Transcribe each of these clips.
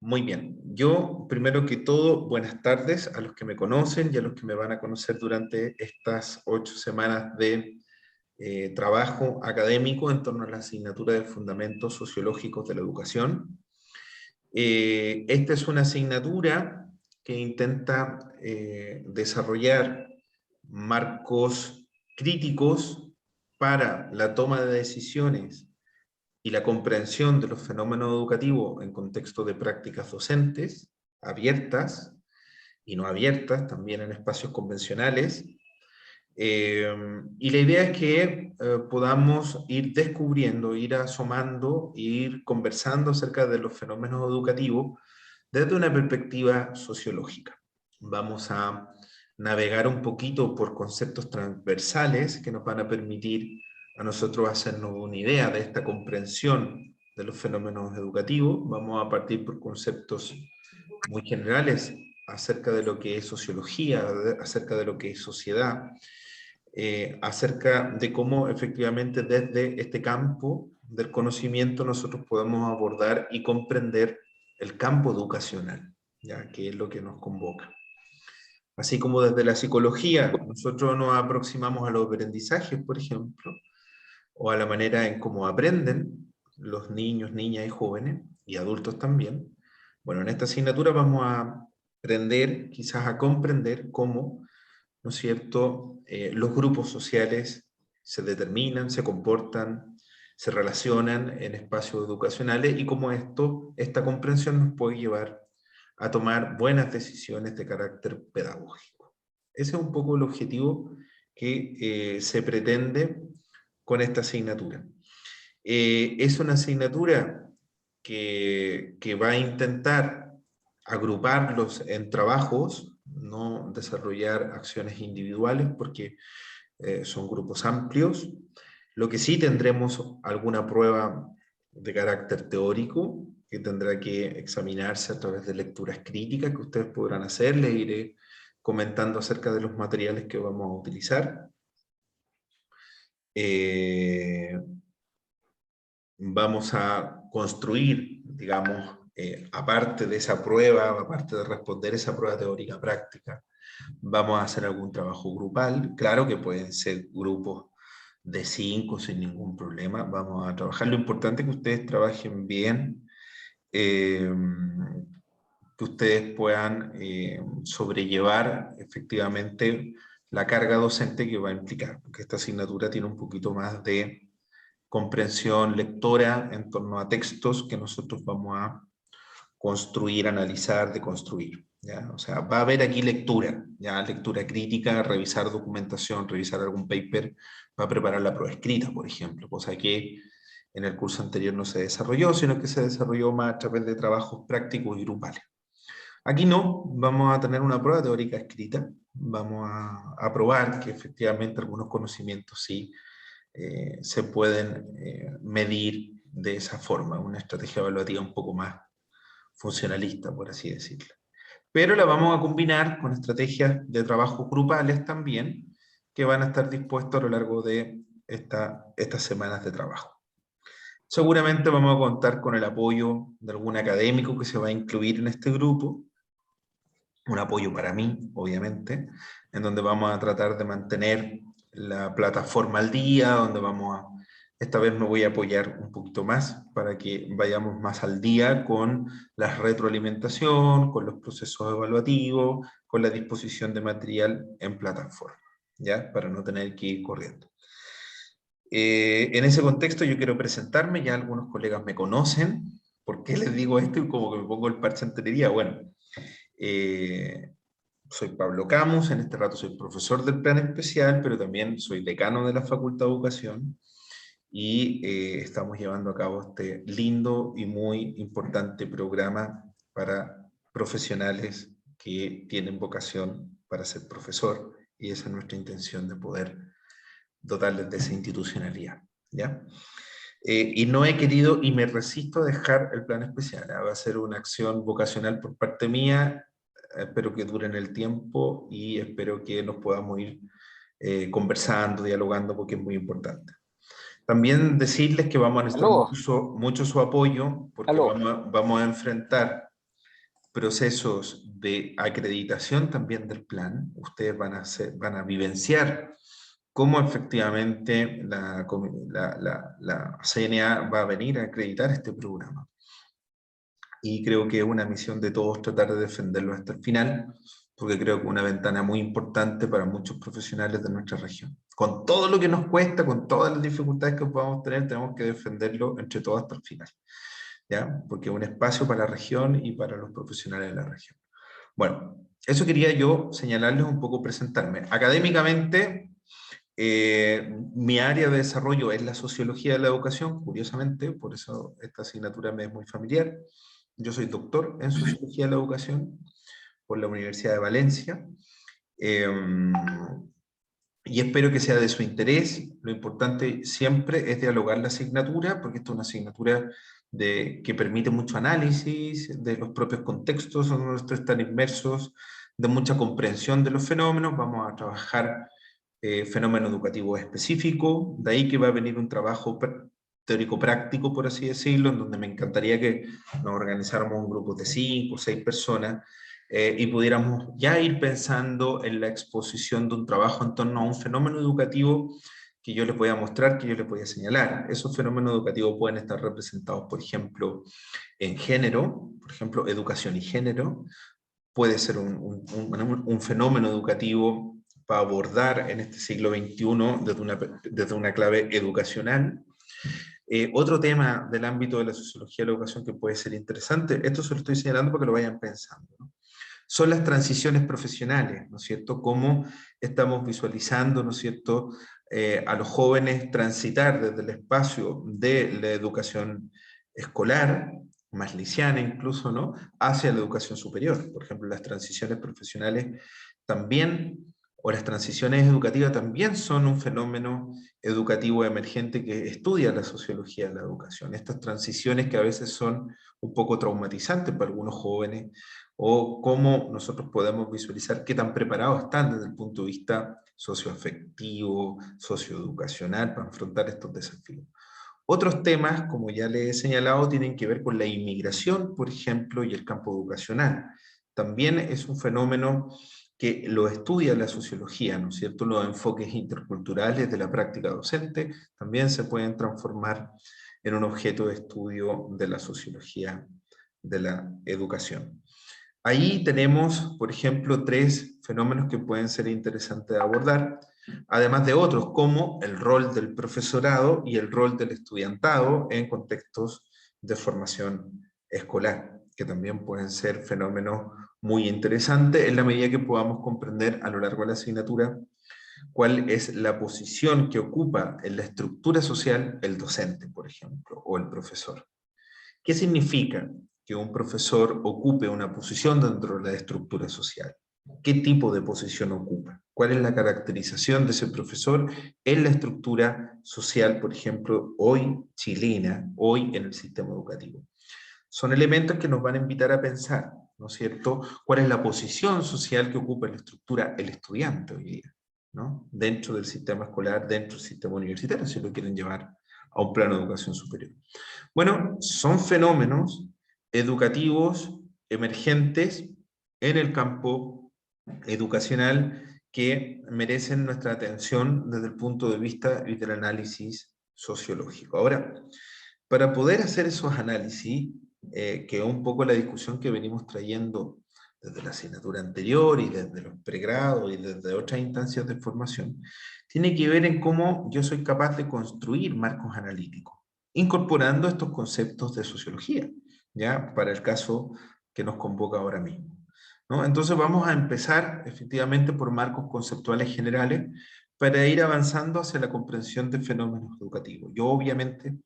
Muy bien. Yo, primero que todo, buenas tardes a los que me conocen y a los que me van a conocer durante estas 8 semanas de trabajo académico en torno a la asignatura de Fundamentos Sociológicos de la Educación. Esta es una asignatura que intenta desarrollar marcos críticos para la toma de decisiones y la comprensión de los fenómenos educativos en contexto de prácticas docentes, abiertas y no abiertas, también en espacios convencionales. Y la idea es que podamos ir descubriendo, ir asomando, ir conversando acerca de los fenómenos educativos desde una perspectiva sociológica. Vamos a navegar un poquito por conceptos transversales que nos van a permitir a nosotros hacernos una idea de esta comprensión de los fenómenos educativos. Vamos a partir por conceptos muy generales acerca de lo que es sociología, acerca de lo que es sociedad, acerca de cómo efectivamente desde este campo del conocimiento nosotros podemos abordar y comprender el campo educacional, ¿ya? Que es lo que nos convoca. Así como desde la psicología nosotros nos aproximamos a los aprendizajes, por ejemplo, o a la manera en cómo aprenden los niños, niñas y jóvenes, y adultos también. Bueno, en esta asignatura vamos a aprender quizás a comprender cómo, ¿no es cierto?, los grupos sociales se determinan, se comportan, se relacionan en espacios educacionales y cómo esta comprensión nos puede llevar a tomar buenas decisiones de carácter pedagógico. Ese es un poco el objetivo que se pretende con esta asignatura. Es una asignatura que va a intentar agruparlos en trabajos, no desarrollar acciones individuales porque son grupos amplios. Lo que sí tendremos alguna prueba de carácter teórico que tendrá que examinarse a través de lecturas críticas que ustedes podrán hacer. Les iré comentando acerca de los materiales que vamos a utilizar. Vamos a construir, digamos, aparte de esa prueba, aparte de responder esa prueba teórica práctica, vamos a hacer algún trabajo grupal. Claro que pueden ser grupos de 5 sin ningún problema. Vamos a trabajar. Lo importante es que ustedes trabajen bien, que ustedes puedan sobrellevar efectivamente la carga docente que va a implicar, porque esta asignatura tiene un poquito más de comprensión lectora en torno a textos que nosotros vamos a construir, analizar, deconstruir, ¿ya? O sea, va a haber aquí lectura, ¿ya? Lectura crítica, revisar documentación, revisar algún paper, va a preparar la prueba escrita, por ejemplo, cosa que en el curso anterior no se desarrolló, sino que se desarrolló más a través de trabajos prácticos y grupales. Aquí no, vamos a tener una prueba teórica escrita, vamos a probar que efectivamente algunos conocimientos sí se pueden medir de esa forma, una estrategia evaluativa un poco más funcionalista, por así decirlo. Pero la vamos a combinar con estrategias de trabajo grupales también, que van a estar dispuestos a lo largo de estas semanas de trabajo. Seguramente vamos a contar con el apoyo de algún académico que se va a incluir en este grupo, un apoyo para mí, obviamente, en donde vamos a tratar de mantener la plataforma al día, donde esta vez me voy a apoyar un poquito más para que vayamos más al día con la retroalimentación, con los procesos evaluativos, con la disposición de material en plataforma, ¿ya? Para no tener que ir corriendo. En ese contexto yo quiero presentarme, ya algunos colegas me conocen. ¿Por qué les digo esto? Y como que me pongo el parche en tenería. Bueno, soy Pablo Camus, en este rato soy profesor del plan especial, pero también soy decano de la Facultad de Educación y estamos llevando a cabo este lindo y muy importante programa para profesionales que tienen vocación para ser profesor, y esa es nuestra intención, de poder dotarles de esa institucionalidad, ¿ya? Y no he querido y me resisto a dejar el plan especial. Va a ser una acción vocacional por parte mía. Espero que dure en el tiempo y espero que nos podamos ir conversando, dialogando, porque es muy importante. También decirles que vamos a necesitar Aló, mucho su apoyo, porque aló. vamos a enfrentar procesos de acreditación también del plan. Ustedes van a vivenciar cómo efectivamente la CNA va a venir a acreditar este programa. Y creo que es una misión de todos tratar de defenderlo hasta el final, porque creo que es una ventana muy importante para muchos profesionales de nuestra región. Con todo lo que nos cuesta, con todas las dificultades que podamos tener, tenemos que defenderlo entre todos hasta el final, ¿ya? Porque es un espacio para la región y para los profesionales de la región. Bueno, eso quería yo señalarles un poco, presentarme. Académicamente, mi área de desarrollo es la sociología de la educación, curiosamente, por eso esta asignatura me es muy familiar. Yo soy doctor en sociología de la educación por la Universidad de Valencia, y espero que sea de su interés. Lo importante siempre es dialogar la asignatura, porque esta es una asignatura que permite mucho análisis de los propios contextos donde nosotros están inmersos, de mucha comprensión de los fenómenos. Vamos a trabajar fenómeno educativo específico, de ahí que va a venir un trabajo teórico-práctico, por así decirlo, en donde me encantaría que nos organizáramos un grupo de 5 o 6 personas y pudiéramos ya ir pensando en la exposición de un trabajo en torno a un fenómeno educativo que yo les voy a mostrar, que yo les voy a señalar. Esos fenómenos educativos pueden estar representados, por ejemplo, en género, por ejemplo, educación y género. Puede ser un fenómeno educativo para abordar en este siglo XXI desde una clave educacional. Otro tema del ámbito de la sociología de la educación que puede ser interesante, esto se lo estoy señalando para que lo vayan pensando, ¿no? Son las transiciones profesionales, ¿no es cierto? Cómo estamos visualizando, ¿no es cierto?, a los jóvenes transitar desde el espacio de la educación escolar, más lisiana incluso, ¿no?, hacia la educación superior. Por ejemplo, las transiciones profesionales también, o las transiciones educativas también son un fenómeno educativo emergente que estudia la sociología de la educación. Estas transiciones que a veces son un poco traumatizantes para algunos jóvenes, o cómo nosotros podemos visualizar qué tan preparados están desde el punto de vista socioafectivo, socioeducacional para afrontar estos desafíos. Otros temas, como ya les he señalado, tienen que ver con la inmigración, por ejemplo, y el campo educacional. También es un fenómeno que lo estudia la sociología, ¿no es cierto? Los enfoques interculturales de la práctica docente también se pueden transformar en un objeto de estudio de la sociología de la educación. Ahí tenemos, por ejemplo, 3 fenómenos que pueden ser interesantes de abordar, además de otros, como el rol del profesorado y el rol del estudiantado en contextos de formación escolar, que también pueden ser fenómenos muy interesantes en la medida que podamos comprender a lo largo de la asignatura cuál es la posición que ocupa en la estructura social el docente, por ejemplo, o el profesor. ¿Qué significa que un profesor ocupe una posición dentro de la estructura social? ¿Qué tipo de posición ocupa? ¿Cuál es la caracterización de ese profesor en la estructura social, por ejemplo, hoy chilena, hoy en el sistema educativo? Son elementos que nos van a invitar a pensar, ¿no es cierto?, cuál es la posición social que ocupa en la estructura el estudiante hoy día, ¿no?, dentro del sistema escolar, dentro del sistema universitario, si lo quieren llevar a un plano de educación superior. Bueno, son fenómenos educativos emergentes en el campo educacional que merecen nuestra atención desde el punto de vista y del análisis sociológico. Ahora, para poder hacer esos análisis, que es un poco la discusión que venimos trayendo desde la asignatura anterior y desde los pregrados y desde otras instancias de formación, tiene que ver en cómo yo soy capaz de construir marcos analíticos, incorporando estos conceptos de sociología, ¿ya?, para el caso que nos convoca ahora mismo, ¿no? Entonces vamos a empezar efectivamente por marcos conceptuales generales para ir avanzando hacia la comprensión de fenómenos educativos. Yo obviamente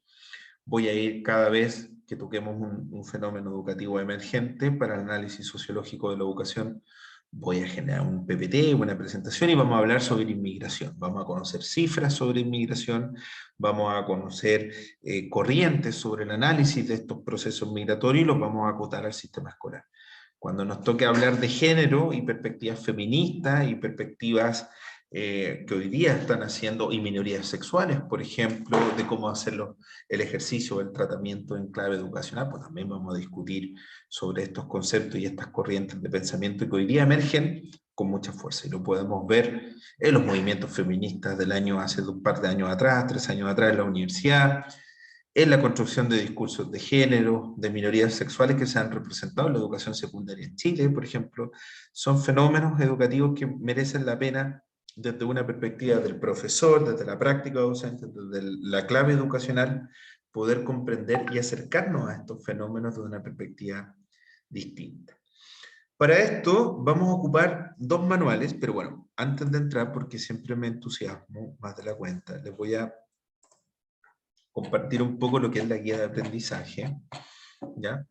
voy a ir cada vez que toquemos un fenómeno educativo emergente para el análisis sociológico de la educación, voy a generar un PPT, una presentación, y vamos a hablar sobre inmigración. Vamos a conocer cifras sobre inmigración, vamos a conocer corrientes sobre el análisis de estos procesos migratorios y los vamos a acotar al sistema escolar. Cuando nos toque hablar de género y perspectivas feministas y perspectivas que hoy día están haciendo, y minorías sexuales, por ejemplo, de cómo hacerlo, el ejercicio o el tratamiento en clave educacional, pues también vamos a discutir sobre estos conceptos y estas corrientes de pensamiento que hoy día emergen con mucha fuerza, y lo podemos ver en los movimientos feministas del año, hace un par de años atrás, 3 años atrás en la universidad, en la construcción de discursos de género, de minorías sexuales que se han representado en la educación secundaria en Chile, por ejemplo. Son fenómenos educativos que merecen la pena desde una perspectiva del profesor, desde la práctica docente, desde la clave educacional, poder comprender y acercarnos a estos fenómenos desde una perspectiva distinta. Para esto vamos a ocupar dos manuales, pero bueno, antes de entrar, porque siempre me entusiasmo más de la cuenta, les voy a compartir un poco lo que es la guía de aprendizaje, ¿ya?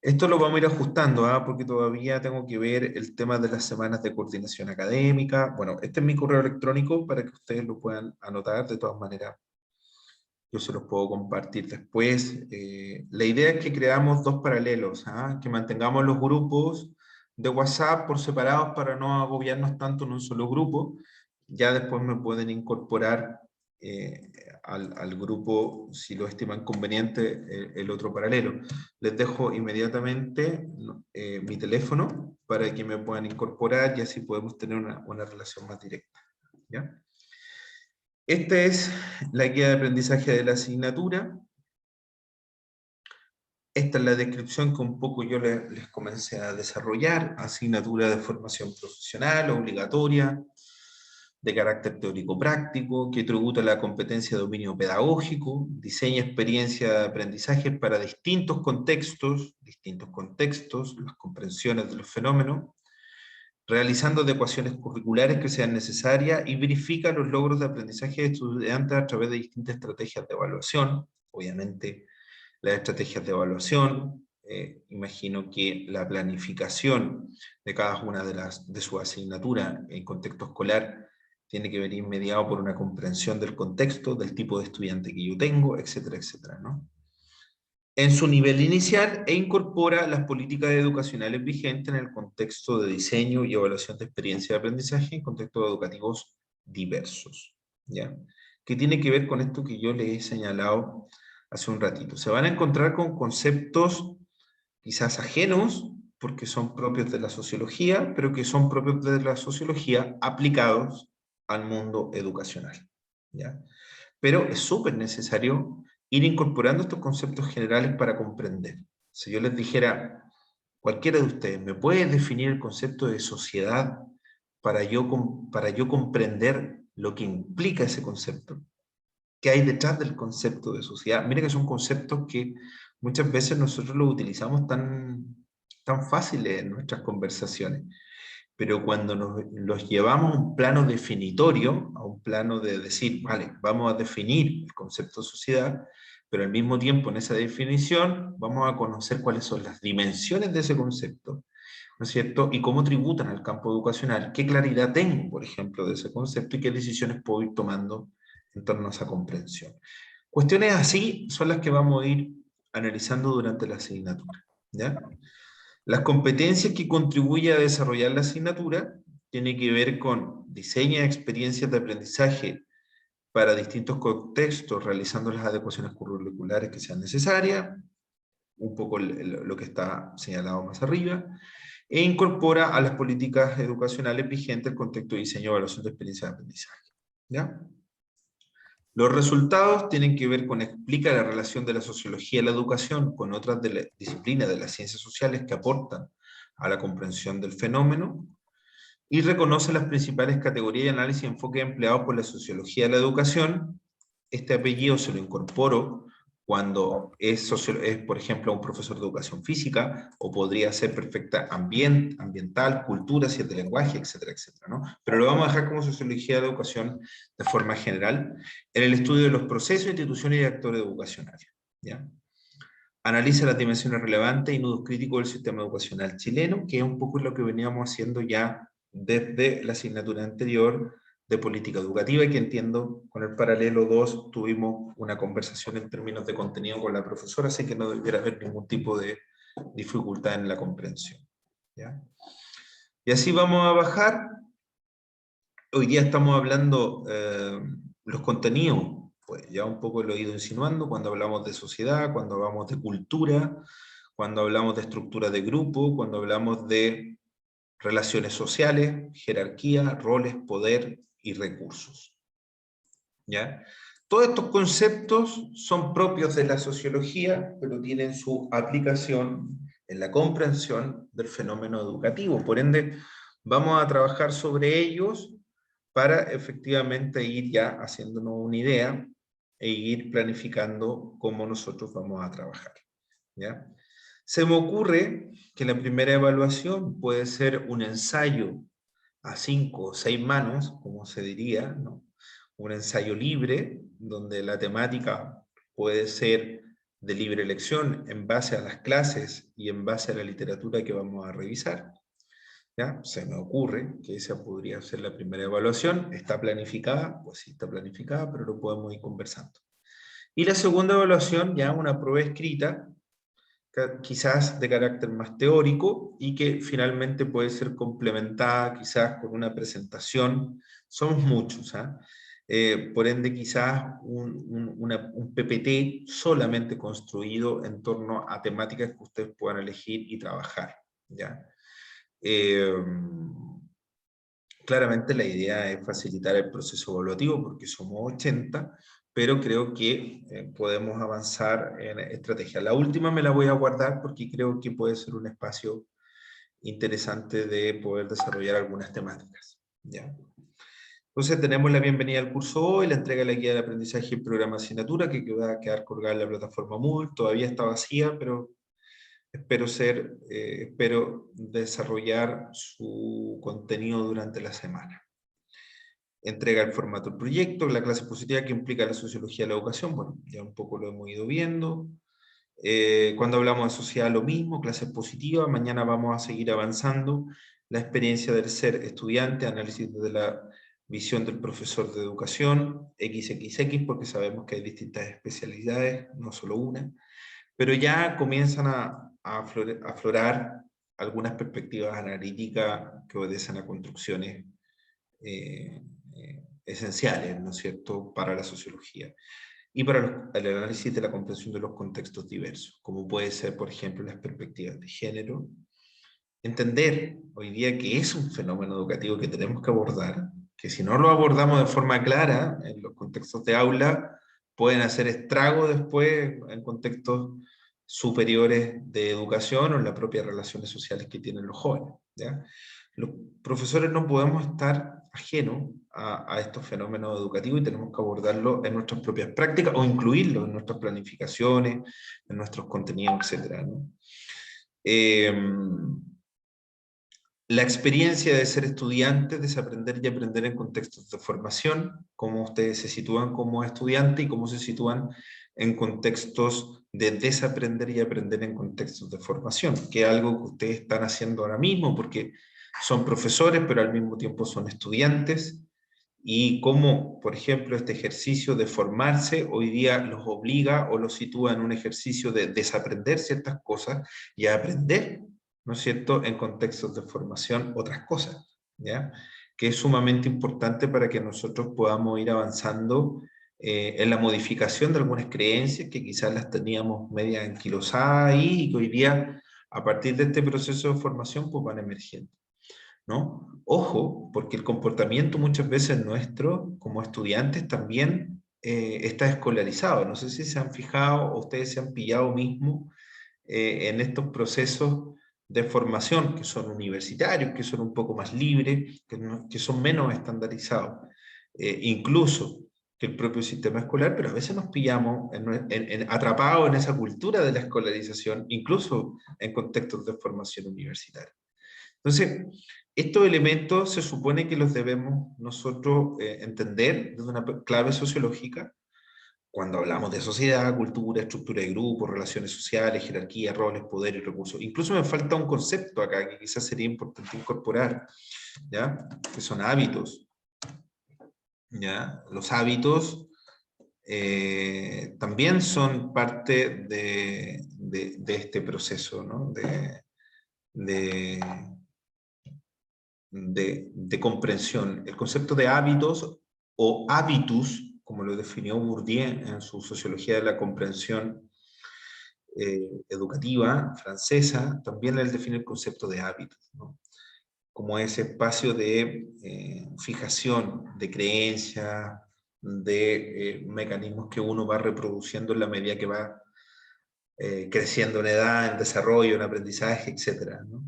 Esto lo vamos a ir ajustando, porque todavía tengo que ver el tema de las semanas de coordinación académica. Bueno, este es mi correo electrónico para que ustedes lo puedan anotar. De todas maneras, yo se los puedo compartir después. La idea es que creamos dos paralelos, que mantengamos los grupos de WhatsApp por separados para no agobiarnos tanto en un solo grupo. Ya después me pueden incorporar al grupo, si lo estiman conveniente, el otro paralelo. Les dejo inmediatamente mi teléfono para que me puedan incorporar y así podemos tener una relación más directa, ¿ya? Esta es la guía de aprendizaje de la asignatura. Esta es la descripción que un poco yo les comencé a desarrollar. Asignatura de formación profesional, obligatoria, de carácter teórico-práctico, que tributa la competencia de dominio pedagógico, diseña experiencia de aprendizaje para distintos contextos, las comprensiones de los fenómenos, realizando adecuaciones curriculares que sean necesarias y verifica los logros de aprendizaje de estudiantes a través de distintas estrategias de evaluación. Obviamente, las estrategias de evaluación, imagino que la planificación de cada una de sus asignaturas en contexto escolar tiene que venir mediado por una comprensión del contexto, del tipo de estudiante que yo tengo, etcétera, etcétera, ¿no? En su nivel inicial e incorpora las políticas educacionales vigentes en el contexto de diseño y evaluación de experiencia de aprendizaje en contextos educativos diversos, ¿ya? Que tiene que ver con esto que yo les he señalado hace un ratito. Se van a encontrar con conceptos quizás ajenos, porque son propios de la sociología, pero que son propios de la sociología aplicados al mundo educacional, ¿ya? Pero es súper necesario ir incorporando estos conceptos generales para comprender. Si yo les dijera, cualquiera de ustedes, ¿me puede definir el concepto de sociedad para yo comprender lo que implica ese concepto? ¿Qué hay detrás del concepto de sociedad? Miren que son conceptos que muchas veces nosotros los utilizamos tan fáciles en nuestras conversaciones, pero cuando los llevamos a un plano definitorio, a un plano de decir, vale, vamos a definir el concepto de sociedad, pero al mismo tiempo en esa definición vamos a conocer cuáles son las dimensiones de ese concepto, ¿no es cierto? Y cómo tributan al campo educacional, qué claridad tengo, por ejemplo, de ese concepto y qué decisiones puedo ir tomando en torno a esa comprensión. Cuestiones así son las que vamos a ir analizando durante la asignatura, ¿ya? Las competencias que contribuye a desarrollar la asignatura tienen que ver con diseño de experiencias de aprendizaje para distintos contextos, realizando las adecuaciones curriculares que sean necesarias, un poco lo que está señalado más arriba, e incorpora a las políticas educacionales vigentes el contexto de diseño y evaluación de experiencias de aprendizaje, ¿ya? Los resultados tienen que ver con explica la relación de la sociología y la educación con otras disciplinas de las ciencias sociales que aportan a la comprensión del fenómeno y reconoce las principales categorías de análisis y enfoque empleados por la sociología de la educación. Este apellido se lo incorporo cuando es, por ejemplo, un profesor de educación física, o podría ser perfecta ambiental, cultura, ciencia de lenguaje, etcétera, etcétera, ¿no? Pero lo vamos a dejar como sociología de la educación de forma general, en el estudio de los procesos, instituciones y actores educacionales, ¿ya? Analiza las dimensiones relevantes y nudos críticos del sistema educacional chileno, que es un poco lo que veníamos haciendo ya desde la asignatura anterior de política educativa, y que entiendo con el paralelo 2 tuvimos una conversación en términos de contenido con la profesora, así que no debiera haber ningún tipo de dificultad en la comprensión, ¿ya? Y así vamos a bajar Hoy día estamos hablando los contenidos, pues ya un poco lo he ido insinuando cuando hablamos de sociedad, cuando hablamos de cultura, cuando hablamos de estructura de grupo, cuando hablamos de relaciones sociales, jerarquía, roles, poder y recursos. ¿Ya? Todos estos conceptos son propios de la sociología, pero tienen su aplicación en la comprensión del fenómeno educativo. Por ende, vamos a trabajar sobre ellos para efectivamente ir ya haciéndonos una idea e ir planificando cómo nosotros vamos a trabajar. ¿Ya? Se me ocurre que la primera evaluación puede ser un ensayo a 5 o 6 manos, como se diría, ¿no? Un ensayo libre, donde la temática puede ser de libre elección en base a las clases y en base a la literatura que vamos a revisar. ¿Ya? Se me ocurre que esa podría ser la primera evaluación. ¿Está planificada? Pues sí está planificada, pero lo podemos ir conversando. Y la segunda evaluación, ya una prueba escrita, quizás de carácter más teórico y que finalmente puede ser complementada quizás con una presentación. Somos muchos, por ende quizás un PPT solamente construido en torno a temáticas que ustedes puedan elegir y trabajar. ¿Ya? Eh, Claramente la idea es facilitar el proceso evaluativo porque somos 80, pero creo que podemos avanzar en estrategia. La última me la voy a guardar porque creo que puede ser un espacio interesante de poder desarrollar algunas temáticas. ¿Ya? Entonces tenemos la bienvenida al curso hoy, la entrega de la guía del aprendizaje y el programa de asignatura que va a quedar colgada en la plataforma Moodle. Todavía está vacía, pero espero desarrollar su contenido durante la semana. Entrega el formato del proyecto, la clase positiva que implica la sociología de la educación, bueno, ya un poco lo hemos ido viendo. Cuando hablamos de sociedad, lo mismo, clase positiva, mañana vamos a seguir avanzando. La experiencia del ser estudiante, análisis de la visión del profesor de educación, XXX, porque sabemos que hay distintas especialidades, no solo una, pero ya comienzan a aflorar algunas perspectivas analíticas que obedecen a construcciones esenciales, ¿no es cierto?, para la sociología y para el análisis de la comprensión de los contextos diversos, como puede ser, por ejemplo, las perspectivas de género. Entender hoy día que es un fenómeno educativo que tenemos que abordar, que si no lo abordamos de forma clara en los contextos de aula, pueden hacer estrago después en contextos superiores de educación o en las propias relaciones sociales que tienen los jóvenes. ¿Ya? Los profesores no podemos estar ajenos a estos fenómenos educativos y tenemos que abordarlo en nuestras propias prácticas o incluirlo en nuestras planificaciones, en nuestros contenidos, etc. ¿no? La experiencia de ser estudiante, desaprender y aprender en contextos de formación, cómo ustedes se sitúan como estudiantes y cómo se sitúan en contextos de desaprender y aprender en contextos de formación, que es algo que ustedes están haciendo ahora mismo, porque son profesores, pero al mismo tiempo son estudiantes, y cómo, por ejemplo, este ejercicio de formarse hoy día los obliga o los sitúa en un ejercicio de desaprender ciertas cosas y a aprender, ¿no es cierto?, en contextos de formación otras cosas, ¿ya? Que es sumamente importante para que nosotros podamos ir avanzando en la modificación de algunas creencias que quizás las teníamos media anquilosadas ahí y que hoy día, a partir de este proceso de formación, pues van emergiendo. ¿No? Ojo, porque el comportamiento muchas veces nuestro como estudiantes también está escolarizado. No sé si se han fijado o ustedes se han pillado mismo en estos procesos de formación que son universitarios, que son un poco más libres, que son menos estandarizados, incluso que el propio sistema escolar, pero a veces nos pillamos atrapados en esa cultura de la escolarización, incluso en contextos de formación universitaria. Entonces, estos elementos se supone que los debemos nosotros entender desde una clave sociológica cuando hablamos de sociedad, cultura, estructura de grupos, relaciones sociales, jerarquía, roles, poder y recursos. Incluso me falta un concepto acá que quizás sería importante incorporar, ¿ya? Que son hábitos. ¿Ya? Los hábitos también son parte de este proceso, ¿no? de de comprensión. El concepto de hábitos o habitus, como lo definió Bourdieu en su Sociología de la Comprensión Educativa francesa, también él define el concepto de hábitos, ¿no? Como ese espacio de fijación, de creencia, de mecanismos que uno va reproduciendo en la medida que va creciendo en edad, en desarrollo, en aprendizaje, etc., ¿no?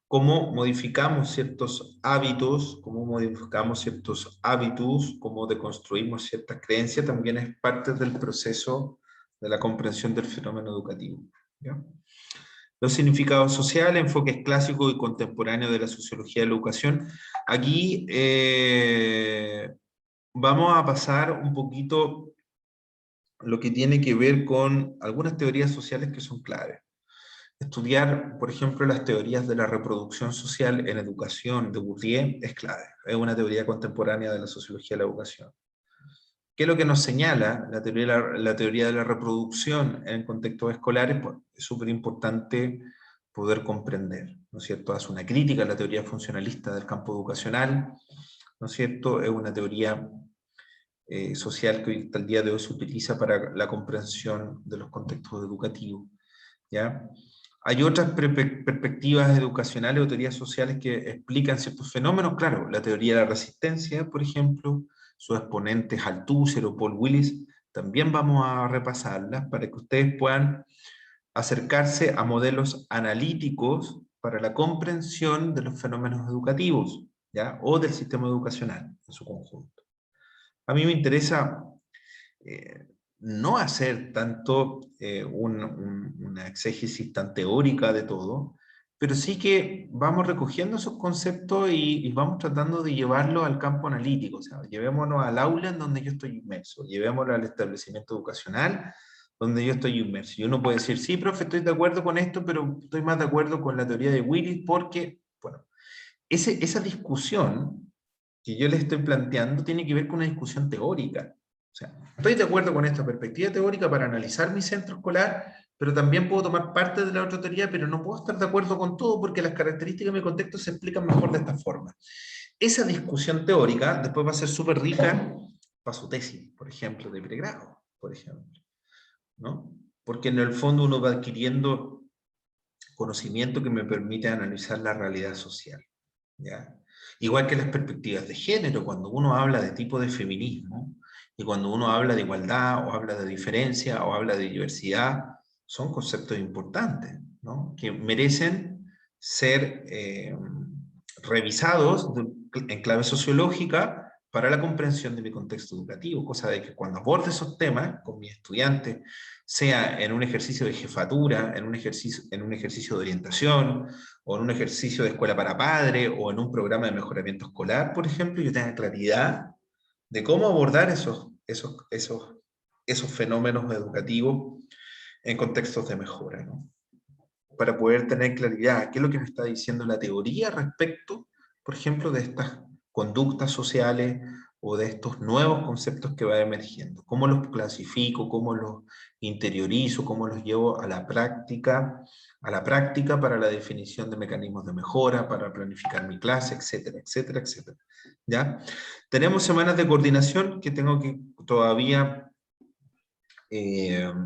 Cómo modificamos ciertos hábitos, cómo modificamos ciertos hábitos, cómo deconstruimos ciertas creencias, también es parte del proceso de la comprensión del fenómeno educativo, ¿ya? Los significados sociales, enfoques clásicos y contemporáneos de la sociología de la educación. Aquí vamos a pasar un poquito lo que tiene que ver con algunas teorías sociales que son claves. Estudiar, por ejemplo, las teorías de la reproducción social en educación de Bourdieu es clave. Es una teoría contemporánea de la sociología de la educación. ¿Qué es lo que nos señala la teoría de la reproducción en contextos escolares? Pues es súper importante poder comprender, ¿no es cierto? Hace una crítica a la teoría funcionalista del campo educacional, ¿no es cierto? Es una teoría social que hasta el día de hoy se utiliza para la comprensión de los contextos educativos, ¿ya? Hay otras perspectivas educacionales o teorías sociales que explican ciertos fenómenos. Claro, la teoría de la resistencia, por ejemplo, sus exponentes Althusser o Paul Willis, también vamos a repasarlas para que ustedes puedan acercarse a modelos analíticos para la comprensión de los fenómenos educativos, ¿ya? O del sistema educacional en su conjunto. A mí me interesa no hacer tanto una exégesis tan teórica de todo, pero sí que vamos recogiendo esos conceptos y vamos tratando de llevarlos al campo analítico, o sea, llevémonos al aula en donde yo estoy inmerso, llevémoslo al establecimiento educacional donde yo estoy inmerso. Y uno puede decir, sí, profe, estoy de acuerdo con esto, pero estoy más de acuerdo con la teoría de Willis porque, bueno, esa discusión que yo le estoy planteando tiene que ver con una discusión teórica. O sea, estoy de acuerdo con esta perspectiva teórica para analizar mi centro escolar, pero también puedo tomar parte de la otra teoría, pero no puedo estar de acuerdo con todo porque las características de mi contexto se explican mejor de esta forma. Esa discusión teórica después va a ser súper rica para su tesis, por ejemplo, de pregrado, por ejemplo, ¿no? Porque en el fondo uno va adquiriendo conocimiento que me permite analizar la realidad social, ¿ya? Igual que las perspectivas de género, cuando uno habla de tipo de feminismo, y cuando uno habla de igualdad, o habla de diferencia, o habla de diversidad, son conceptos importantes, ¿no? Que merecen ser revisados en clave sociológica para la comprensión de mi contexto educativo, cosa de que cuando aborde esos temas con mis estudiantes, sea en un ejercicio de jefatura, en un ejercicio de orientación, o en un ejercicio de escuela para padres, o en un programa de mejoramiento escolar, por ejemplo, yo tenga claridad de cómo abordar esos fenómenos educativos en contextos de mejora, ¿no? Para poder tener claridad, qué es lo que me está diciendo la teoría respecto, por ejemplo, de estas conductas sociales o de estos nuevos conceptos que va emergiendo. ¿Cómo los clasifico? ¿Cómo los interiorizo? ¿Cómo los llevo a la práctica para la definición de mecanismos de mejora, para planificar mi clase, etcétera, etcétera, etcétera? ¿Ya? Tenemos semanas de coordinación que tengo que todavía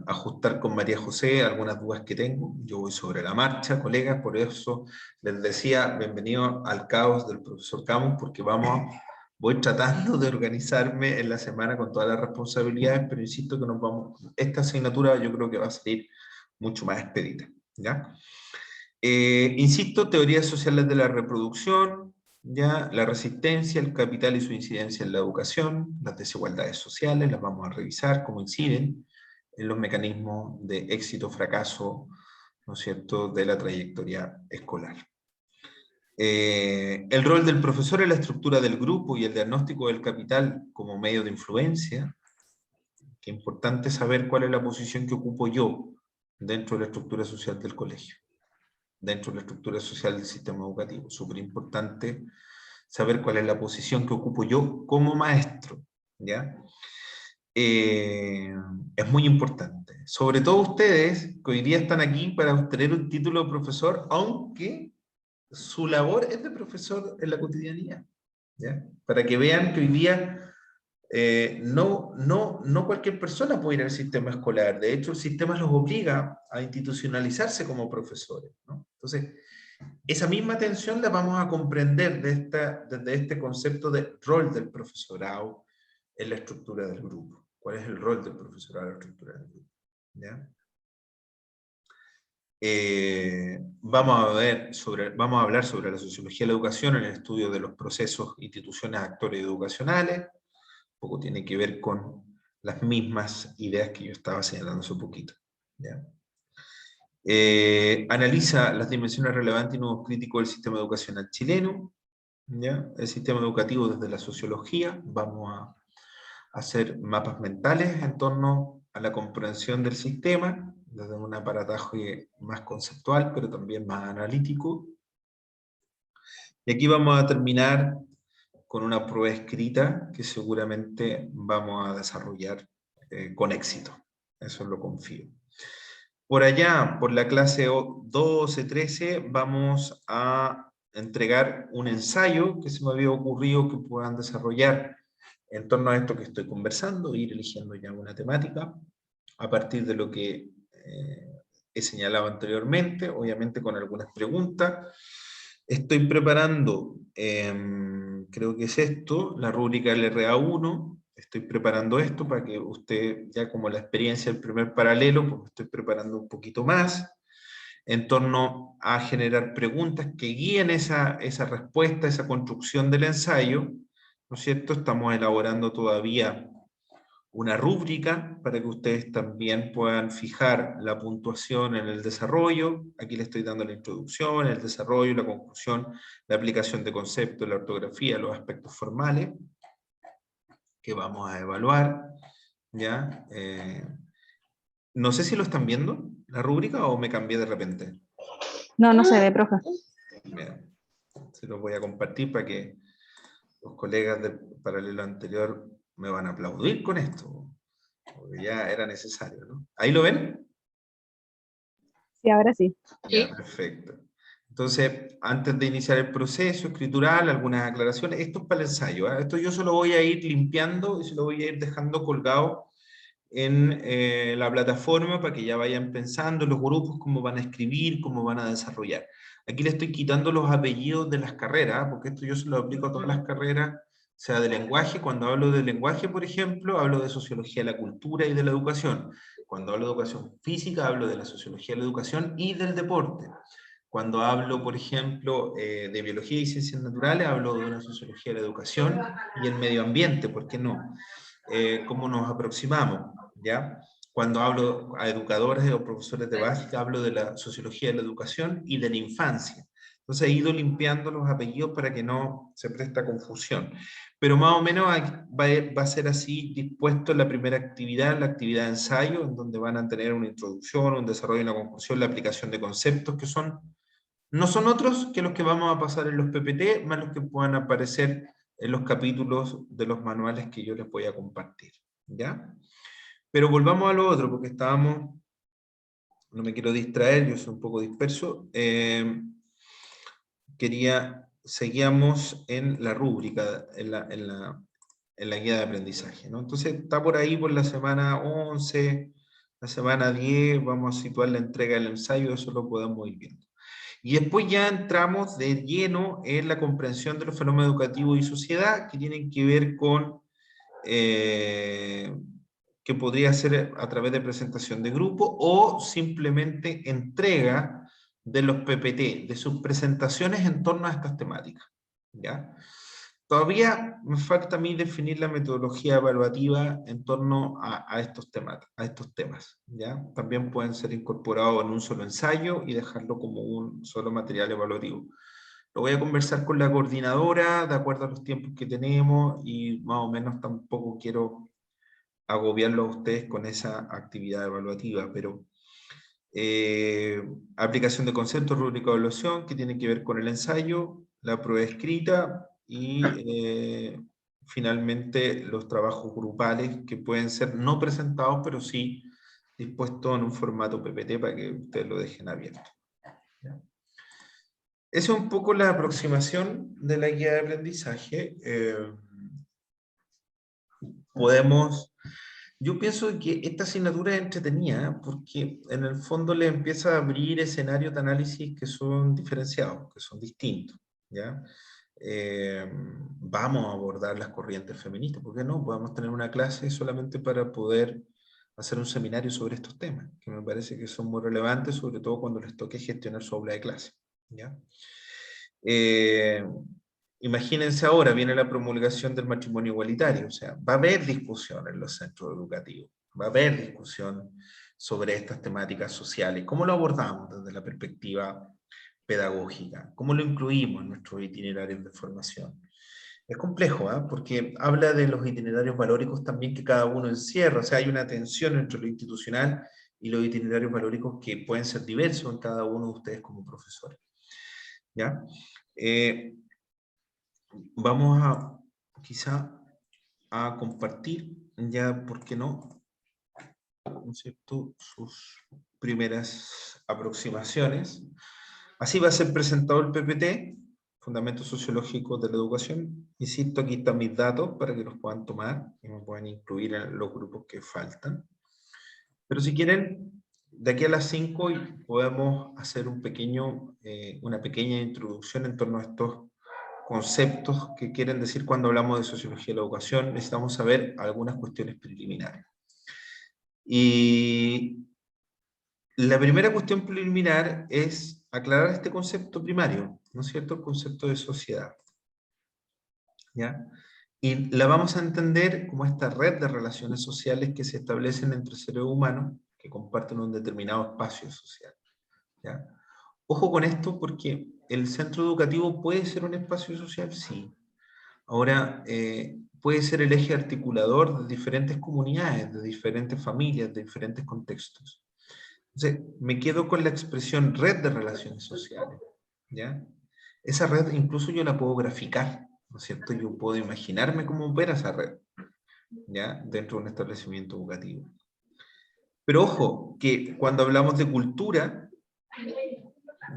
ajustar con María José algunas dudas que tengo. Yo voy sobre la marcha, colegas, por eso les decía, bienvenido al caos del profesor Camus, porque voy tratando de organizarme en la semana con todas las responsabilidades, pero insisto que esta asignatura yo creo que va a salir mucho más expedita, ¿ya? Insisto, teorías sociales de la reproducción, ¿ya? La resistencia, el capital y su incidencia en la educación, las desigualdades sociales, las vamos a revisar, cómo inciden en los mecanismos de éxito o fracaso, ¿no es cierto?, de la trayectoria escolar. El rol del profesor en la estructura del grupo y el diagnóstico del capital como medio de influencia. Qué importante saber cuál es la posición que ocupo yo dentro de la estructura social del colegio, dentro de la estructura social del sistema educativo. Súper importante saber cuál es la posición que ocupo yo como maestro, ¿ya? Es muy importante. Sobre todo ustedes, que hoy día están aquí para obtener un título de profesor, aunque su labor es de profesor en la cotidianidad, ¿ya? Para que vean que hoy día no cualquier persona puede ir al sistema escolar. De hecho, el sistema los obliga a institucionalizarse como profesores, ¿no? Entonces, esa misma tensión la vamos a comprender desde este concepto de rol del profesorado en la estructura del grupo. ¿Cuál es el rol del profesorado en la estructura del grupo? ¿Ya? Vamos a hablar sobre la sociología de la educación en el estudio de los procesos, instituciones, actores educacionales. Un poco tiene que ver con las mismas ideas que yo estaba señalando hace un poquito. ¿Ya? Analiza las dimensiones relevantes y nuevos críticos del sistema educacional chileno. ¿Ya? El sistema educativo desde la sociología. Vamos a hacer mapas mentales en torno a la comprensión del sistema, desde un aparataje más conceptual, pero también más analítico. Y aquí vamos a terminar con una prueba escrita que seguramente vamos a desarrollar con éxito. Eso lo confío. Por allá, por la clase 12-13, vamos a entregar un ensayo que se me había ocurrido que puedan desarrollar en torno a esto que estoy conversando, ir eligiendo ya una temática a partir de lo que he señalado anteriormente, obviamente con algunas preguntas. Estoy preparando, creo que es esto, la rúbrica LRA1. Estoy preparando esto para que usted, ya como la experiencia del primer paralelo, pues estoy preparando un poquito más en torno a generar preguntas que guíen esa respuesta, esa construcción del ensayo, ¿no es cierto? Estamos elaborando todavía una rúbrica para que ustedes también puedan fijar la puntuación en el desarrollo. Aquí le estoy dando la introducción, el desarrollo, la conclusión, la aplicación de conceptos, la ortografía, los aspectos formales que vamos a evaluar. ¿Ya? No sé si lo están viendo, la rúbrica, o me cambié de repente. No, no se ve, profe. Bien. Se los voy a compartir para que los colegas del paralelo anterior me van a aplaudir con esto, porque ya era necesario, ¿no? ¿Ahí lo ven? Sí, ahora sí. Ya, perfecto. Entonces, antes de iniciar el proceso escritural, algunas aclaraciones. Esto es para el ensayo, ¿eh? Esto yo se lo voy a ir limpiando y se lo voy a ir dejando colgado en la plataforma para que ya vayan pensando los grupos, cómo van a escribir, cómo van a desarrollar. Aquí le estoy quitando los apellidos de las carreras, porque esto yo se lo aplico a todas las carreras, sea de lenguaje. Cuando hablo de lenguaje, por ejemplo, hablo de sociología de la cultura y de la educación. Cuando hablo de educación física, hablo de la sociología de la educación y del deporte. Cuando hablo, por ejemplo, de biología y ciencias naturales, hablo de una sociología de la educación y el medio ambiente, ¿por qué no? Cómo nos aproximamos, ¿ya? Cuando hablo a educadores o profesores de básica, hablo de la sociología de la educación y de la infancia. Entonces he ido limpiando los apellidos para que no se presta confusión. Pero más o menos va a ser así dispuesto en la primera actividad, la actividad de ensayo, en donde van a tener una introducción, un desarrollo, una conclusión, la aplicación de conceptos que no son otros que los que vamos a pasar en los PPT, más los que puedan aparecer en los capítulos de los manuales que yo les voy a compartir, ¿ya? Pero volvamos a lo otro, porque estábamos, no me quiero distraer, yo soy un poco disperso. Seguíamos en la rúbrica, en la guía de aprendizaje, ¿no? Entonces está por ahí por la semana 11, la semana 10, vamos a situar la entrega del ensayo, eso lo podemos ir viendo. Y después ya entramos de lleno en la comprensión de los fenómenos educativos y sociedad, que tienen que ver con, que podría ser a través de presentación de grupo o simplemente entrega de los PPT, de sus presentaciones en torno a estas temáticas, ¿ya? Todavía me falta a mí definir la metodología evaluativa en torno a estos temas, ¿ya? También pueden ser incorporados en un solo ensayo y dejarlo como un solo material evaluativo. Lo voy a conversar con la coordinadora de acuerdo a los tiempos que tenemos y más o menos tampoco quiero agobiarlo a ustedes con esa actividad evaluativa, pero aplicación de conceptos, rúbrica de evaluación, que tiene que ver con el ensayo, la prueba escrita y finalmente los trabajos grupales que pueden ser no presentados, pero sí dispuestos en un formato PPT para que ustedes lo dejen abierto. ¿Ya? esa es un poco la aproximación de la guía de aprendizaje. Yo pienso que esta asignatura es entretenida porque en el fondo le empieza a abrir escenarios de análisis que son diferenciados, que son distintos, ¿ya? Vamos a abordar las corrientes feministas, ¿por qué no? Podemos tener una clase solamente para poder hacer un seminario sobre estos temas, que me parece que son muy relevantes, sobre todo cuando les toque gestionar su aula de clase, ¿ya? Eh, Imagínense ahora, viene la promulgación del matrimonio igualitario, o sea, va a haber discusión en los centros educativos, va a haber discusión sobre estas temáticas sociales. ¿Cómo lo abordamos desde la perspectiva pedagógica? ¿Cómo lo incluimos en nuestros itinerarios de formación? Es complejo, ¿eh? Porque habla de los itinerarios valóricos también que cada uno encierra, o sea, hay una tensión entre lo institucional y los itinerarios valóricos que pueden ser diversos en cada uno de ustedes como profesores, ¿ya? Eh, Vamos a, quizá, a compartir ya, ¿por qué no? ¿No es cierto? Sus primeras aproximaciones. Así va a ser presentado el PPT, Fundamentos Sociológicos de la Educación. Insisto, aquí están mis datos para que los puedan tomar y me puedan incluir en los grupos que faltan. Pero si quieren, de aquí a las 5 podemos hacer una pequeña introducción en torno a estos conceptos que quieren decir cuando hablamos de sociología de la educación. Necesitamos saber algunas cuestiones preliminares. Y la primera cuestión preliminar es aclarar este concepto primario, ¿no es cierto? El concepto de sociedad, ¿ya? Y la vamos a entender como esta red de relaciones sociales que se establecen entre seres humanos que comparten un determinado espacio social, ¿ya? Ojo con esto porque el centro educativo puede ser un espacio social, sí. Ahora, puede ser el eje articulador de diferentes comunidades, de diferentes familias, de diferentes contextos. Entonces, me quedo con la expresión red de relaciones sociales, ¿ya? Esa red incluso yo la puedo graficar, ¿no es cierto? Yo puedo imaginarme cómo opera esa red, ¿ya? Dentro de un establecimiento educativo. Pero ojo, que cuando hablamos de cultura,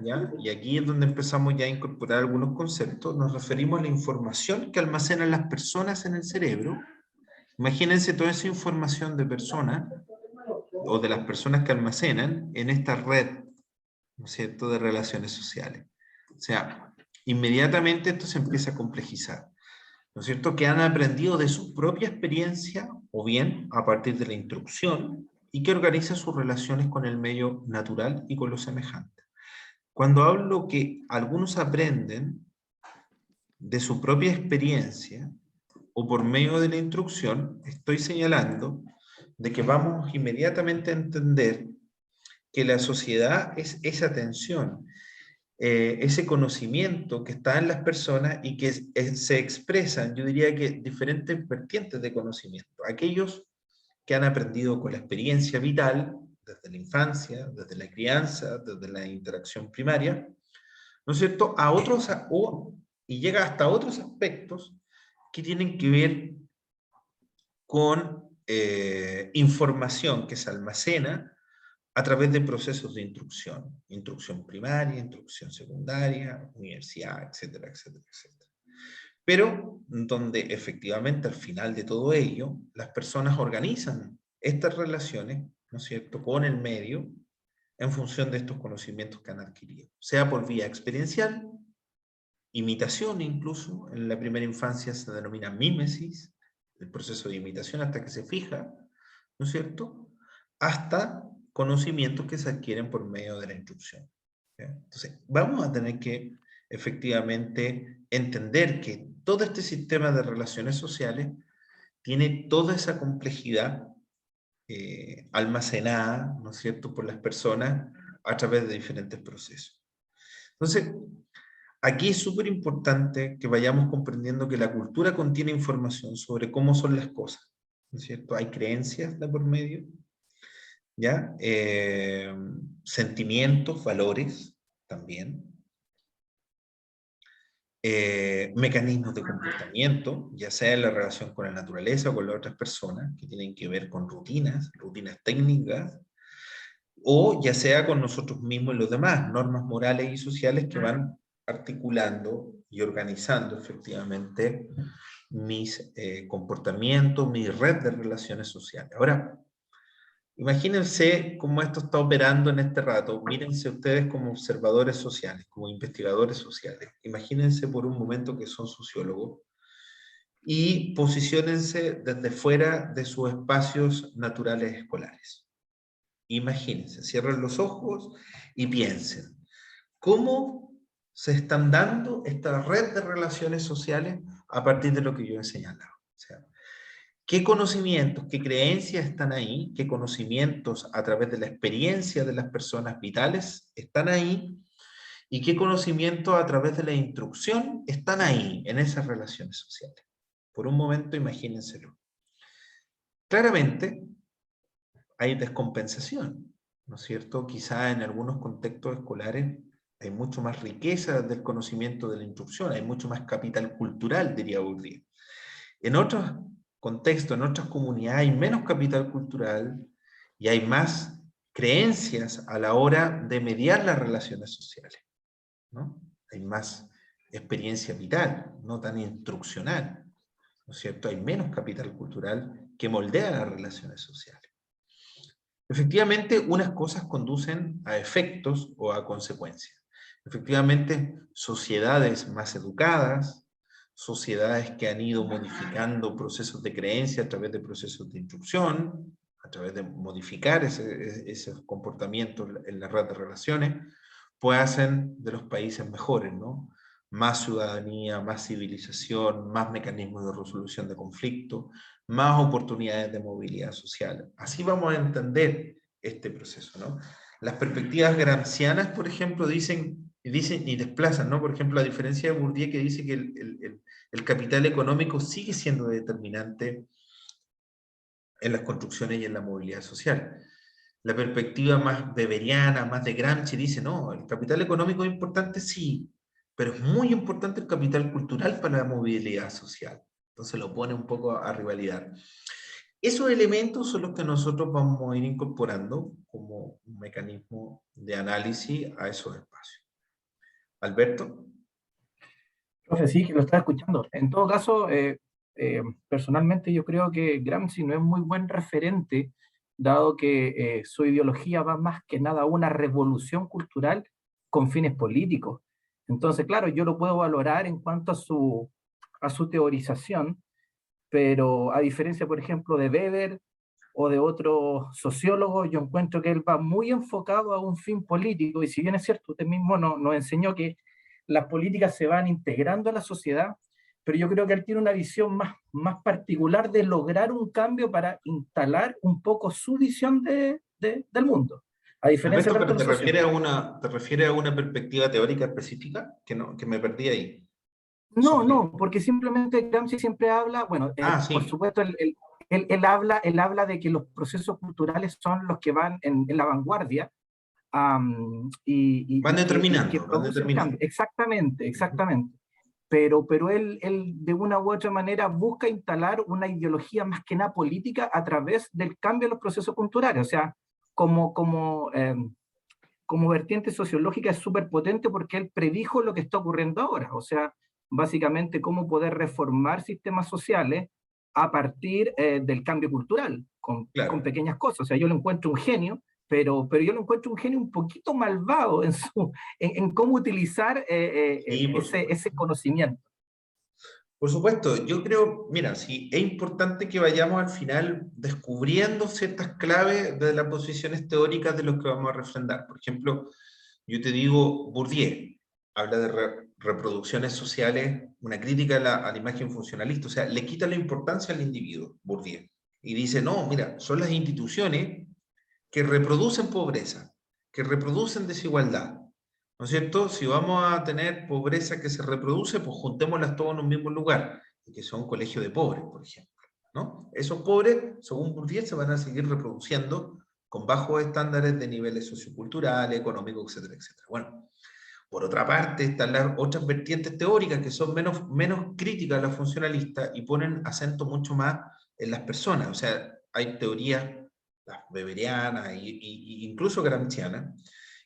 ¿ya? Y aquí es donde empezamos ya a incorporar algunos conceptos, nos referimos a la información que almacenan las personas en el cerebro. Imagínense toda esa información de personas, o de las personas que almacenan en esta red, ¿no es cierto?, de relaciones sociales. O sea, inmediatamente esto se empieza a complejizar, ¿no es cierto?, que han aprendido de su propia experiencia, o bien a partir de la instrucción, y que organiza sus relaciones con el medio natural y con los semejantes. Cuando hablo que algunos aprenden de su propia experiencia o por medio de la instrucción, estoy señalando de que vamos inmediatamente a entender que la sociedad es esa tensión, ese conocimiento que está en las personas y que se expresan, yo diría que diferentes vertientes de conocimiento. Aquellos que han aprendido con la experiencia vital, desde la infancia, desde la crianza, desde la interacción primaria, ¿no es cierto?, a otros, y llega hasta otros aspectos que tienen que ver con información que se almacena a través de procesos de instrucción primaria, instrucción secundaria, universidad, etcétera, etcétera, etcétera. Pero donde efectivamente al final de todo ello, las personas organizan estas relaciones, ¿no es cierto?, con el medio, en función de estos conocimientos que han adquirido, sea por vía experiencial, imitación incluso, en la primera infancia se denomina mímesis, el proceso de imitación hasta que se fija, ¿no es cierto?, hasta conocimientos que se adquieren por medio de la instrucción, ¿ya? Entonces, vamos a tener que efectivamente entender que todo este sistema de relaciones sociales tiene toda esa complejidad almacenada, ¿no es cierto?, por las personas a través de diferentes procesos. Entonces, aquí es súper importante que vayamos comprendiendo que la cultura contiene información sobre cómo son las cosas, ¿no es cierto? Hay creencias de por medio, ¿ya? Sentimientos, valores también, mecanismos de comportamiento, ya sea en la relación con la naturaleza o con las otras personas, que tienen que ver con rutinas técnicas, o ya sea con nosotros mismos y los demás, normas morales y sociales que van articulando y organizando efectivamente mis comportamientos, mi red de relaciones sociales. Ahora, imagínense cómo esto está operando en este rato. Mírense ustedes como observadores sociales, como investigadores sociales. Imagínense por un momento que son sociólogos y posiciónense desde fuera de sus espacios naturales escolares. Imagínense, cierren los ojos y piensen, ¿cómo se están dando esta red de relaciones sociales a partir de lo que yo he señalado? O sea, ¿qué conocimientos, qué creencias están ahí? ¿Qué conocimientos a través de la experiencia de las personas vitales están ahí? ¿Y qué conocimientos a través de la instrucción están ahí, en esas relaciones sociales? Por un momento imagínenselo. Claramente hay descompensación, ¿no es cierto? Quizá en algunos contextos escolares hay mucho más riqueza del conocimiento de la instrucción, hay mucho más capital cultural, diría Bourdieu. En otros contextos, en otras comunidades, hay menos capital cultural y hay más creencias a la hora de mediar las relaciones sociales, ¿no? Hay más experiencia vital, no tan instruccional, ¿no es cierto? Hay menos capital cultural que moldea las relaciones sociales. Efectivamente, unas cosas conducen a efectos o a consecuencias. Efectivamente, sociedades más educadas, sociedades que han ido modificando procesos de creencia a través de procesos de instrucción, a través de modificar ese comportamiento en la red de relaciones, pues hacen de los países mejores, ¿no? Más ciudadanía, más civilización, más mecanismos de resolución de conflictos, más oportunidades de movilidad social. Así vamos a entender este proceso, ¿no? Las perspectivas gramscianas, por ejemplo, dicen y desplazan, ¿no? Por ejemplo, a diferencia de Bourdieu, que dice que el capital económico sigue siendo determinante en las construcciones y en la movilidad social. La perspectiva más weberiana, más de Gramsci, dice, no, el capital económico es importante, sí, pero es muy importante el capital cultural para la movilidad social. Entonces lo pone un poco a rivalidad. Esos elementos son los que nosotros vamos a ir incorporando como un mecanismo de análisis a esos espacios. Alberto. Profe, sí, que lo estaba escuchando. En todo caso, personalmente yo creo que Gramsci no es muy buen referente, dado que su ideología va más que nada a una revolución cultural con fines políticos. Entonces, claro, yo lo puedo valorar en cuanto a su teorización, pero a diferencia, por ejemplo, de Weber o de otros sociólogos, yo encuentro que él va muy enfocado a un fin político, y si bien es cierto, usted mismo nos enseñó que las políticas se van integrando a la sociedad, pero yo creo que él tiene una visión más particular de lograr un cambio para instalar un poco su visión del mundo, a diferencia Alberto, tanto pero de los sociólogos. ¿te refieres a una perspectiva teórica específica? Que, no, que me perdí ahí. No, no, porque simplemente Gramsci siempre habla, bueno, por Sí. supuesto, él habla de que los procesos culturales son los que van en la vanguardia, Van y que determinando, van producen determinando. cambio. Exactamente, Uh -huh. exactamente. Pero él de una u otra manera busca instalar una ideología más que nada política a través del cambio de los procesos culturales. O sea, como vertiente sociológica es súper potente porque él predijo lo que está ocurriendo ahora. O sea, básicamente cómo poder reformar sistemas sociales a partir del cambio cultural, con Claro. pequeñas cosas. O sea, yo lo encuentro un genio, pero yo lo encuentro un genio un poquito malvado en cómo utilizar Sí, por ese supuesto. conocimiento. Por supuesto, yo creo, mira, sí, es importante que vayamos al final descubriendo ciertas claves de las posiciones teóricas de los que vamos a refrendar. Por ejemplo, yo te digo, Bourdieu habla de reproducciones sociales, una crítica a la imagen funcionalista, o sea, le quita la importancia al individuo, Bourdieu, y dice, no, mira, son las instituciones que reproducen pobreza, que reproducen desigualdad. ¿No es cierto? Si vamos a tener pobreza que se reproduce, pues juntémoslas todas en un mismo lugar, que son colegios de pobres, por ejemplo, ¿no? Esos pobres, según Bourdieu, se van a seguir reproduciendo con bajos estándares de niveles socioculturales, económicos, etcétera, etcétera. Bueno, por otra parte, están las otras vertientes teóricas que son menos críticas a la funcionalista y ponen acento mucho más en las personas. O sea, hay teorías, las weberianas e incluso gramscianas,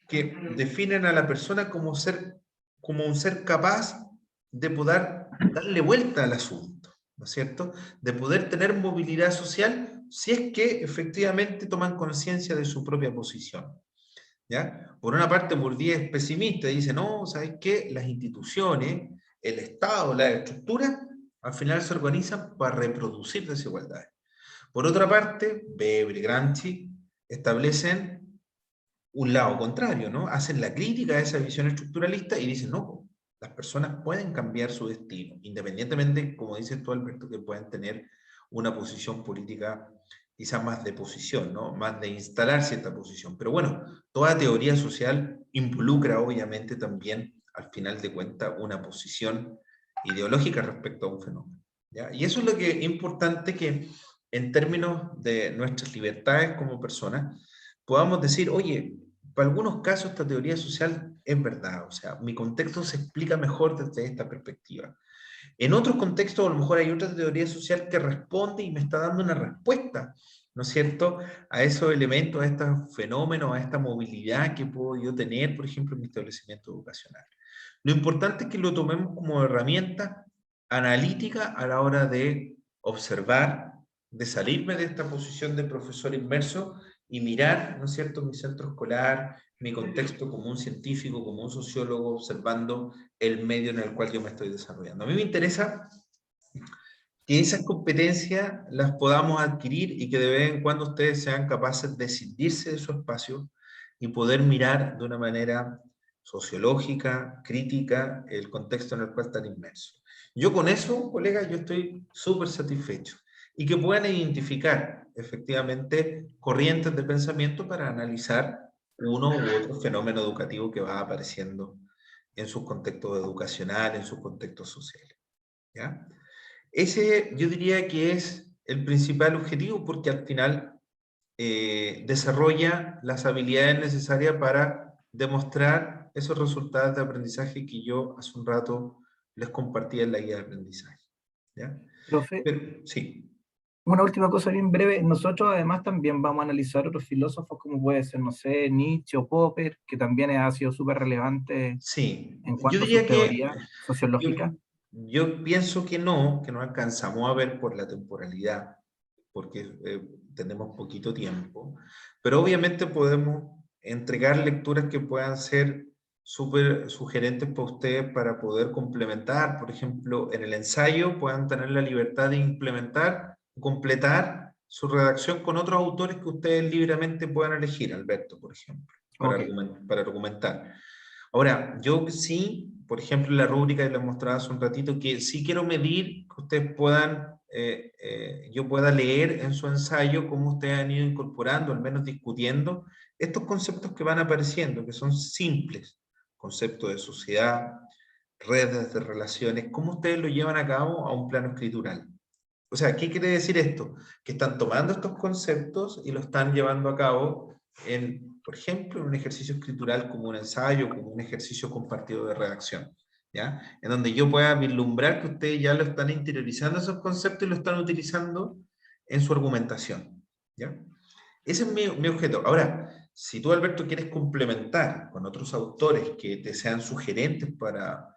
que definen a la persona como ser como un ser capaz de poder darle vuelta al asunto, ¿no es cierto? De poder tener movilidad social si es que efectivamente toman conciencia de su propia posición, ¿ya? Por una parte, Bourdieu es pesimista y dice, no, ¿sabes qué? Las instituciones, el Estado, la estructura, al final se organizan para reproducir desigualdades. Por otra parte, Weber y Gramsci establecen un lado contrario, ¿no? Hacen la crítica a esa visión estructuralista y dicen, no, las personas pueden cambiar su destino, independientemente, como dices tú, Alberto, que pueden tener una posición política quizás más de posición, ¿no? Más de instalar cierta posición. Pero bueno, toda teoría social involucra obviamente también, al final de cuentas, una posición ideológica respecto a un fenómeno, ¿ya? Y eso es lo que es importante, que en términos de nuestras libertades como personas, podamos decir, oye, para algunos casos esta teoría social es verdad, o sea, mi contexto se explica mejor desde esta perspectiva. En otros contextos, a lo mejor hay otra teoría social que responde y me está dando una respuesta, ¿no es cierto?, a esos elementos, a estos fenómenos, a esta movilidad que puedo yo tener, por ejemplo, en mi establecimiento educacional. Lo importante es que lo tomemos como herramienta analítica a la hora de observar, de salirme de esta posición de profesor inmerso y mirar, ¿no es cierto?, mi centro escolar, mi contexto como un científico, como un sociólogo, observando el medio en el cual yo me estoy desarrollando. A mí me interesa que esas competencias las podamos adquirir y que de vez en cuando ustedes sean capaces de escindirse de su espacio y poder mirar de una manera sociológica, crítica, el contexto en el cual están inmersos. Yo con eso, colegas, yo estoy súper satisfecho. Y que puedan identificar efectivamente corrientes de pensamiento para analizar uno u otro fenómeno educativo que va apareciendo en sus contextos educacionales, en sus contextos sociales, ¿ya? Ese yo diría que es el principal objetivo, porque al final desarrolla las habilidades necesarias para demostrar esos resultados de aprendizaje que yo hace un rato les compartí en la guía de aprendizaje, ¿ya? Profe, Pero, sí, una última cosa bien breve. Nosotros además también vamos a analizar otros filósofos como puede ser, no sé, Nietzsche o Popper, que también ha sido súper relevante sí. en Yo cuanto a sus diría que teorías yo, sociológicas. yo pienso que no alcanzamos a ver por la temporalidad, porque tenemos poquito tiempo, pero obviamente podemos entregar lecturas que puedan ser súper sugerentes para ustedes para poder complementar. Por ejemplo, en el ensayo puedan tener la libertad de implementar, completar su redacción con otros autores que ustedes libremente puedan elegir, Alberto, por ejemplo, Ok. para argumentar. Ahora, yo sí, por ejemplo, en la rúbrica que les mostraba hace un ratito, que sí quiero medir que ustedes puedan, yo pueda leer en su ensayo cómo ustedes han ido incorporando, al menos discutiendo, estos conceptos que van apareciendo, que son simples, conceptos de sociedad, redes de relaciones, cómo ustedes lo llevan a cabo a un plano escritural. O sea, ¿qué quiere decir esto? Que están tomando estos conceptos y lo están llevando a cabo en, por ejemplo, en un ejercicio escritural como un ensayo, como un ejercicio compartido de redacción, ¿ya? En donde yo pueda vislumbrar que ustedes ya lo están interiorizando esos conceptos y lo están utilizando en su argumentación, ¿ya? Ese es mi objeto. Ahora, si tú, Alberto, quieres complementar con otros autores que te sean sugerentes para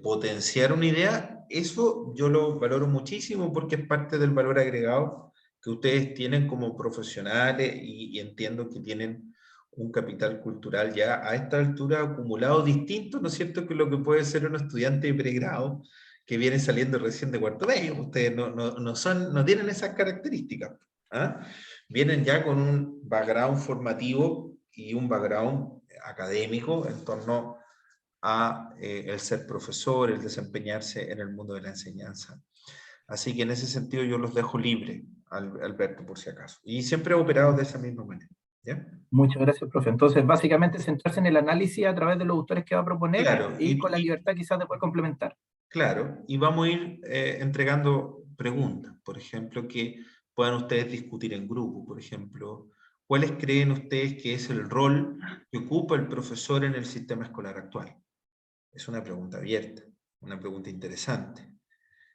potenciar una idea, eso yo lo valoro muchísimo porque es parte del valor agregado que ustedes tienen como profesionales y entiendo que tienen un capital cultural ya a esta altura acumulado distinto, ¿no es cierto?, que lo que puede ser un estudiante de pregrado que viene saliendo recién de cuarto medio. Ustedes no tienen esas características, ¿ah? Vienen ya con un background formativo y un background académico en torno a el ser profesor, el desempeñarse en el mundo de la enseñanza. Así que en ese sentido yo los dejo libre, Alberto, por si acaso. Y siempre he operado de esa misma manera, ¿ya? Muchas gracias, profe. Entonces, básicamente centrarse en el análisis a través de los autores que va a proponer Claro, y con la libertad quizás de poder complementar. claro, y vamos a ir entregando preguntas, por ejemplo, que puedan ustedes discutir en grupo. Por ejemplo, ¿cuáles creen ustedes que es el rol que ocupa el profesor en el sistema escolar actual? Es una pregunta abierta, una pregunta interesante.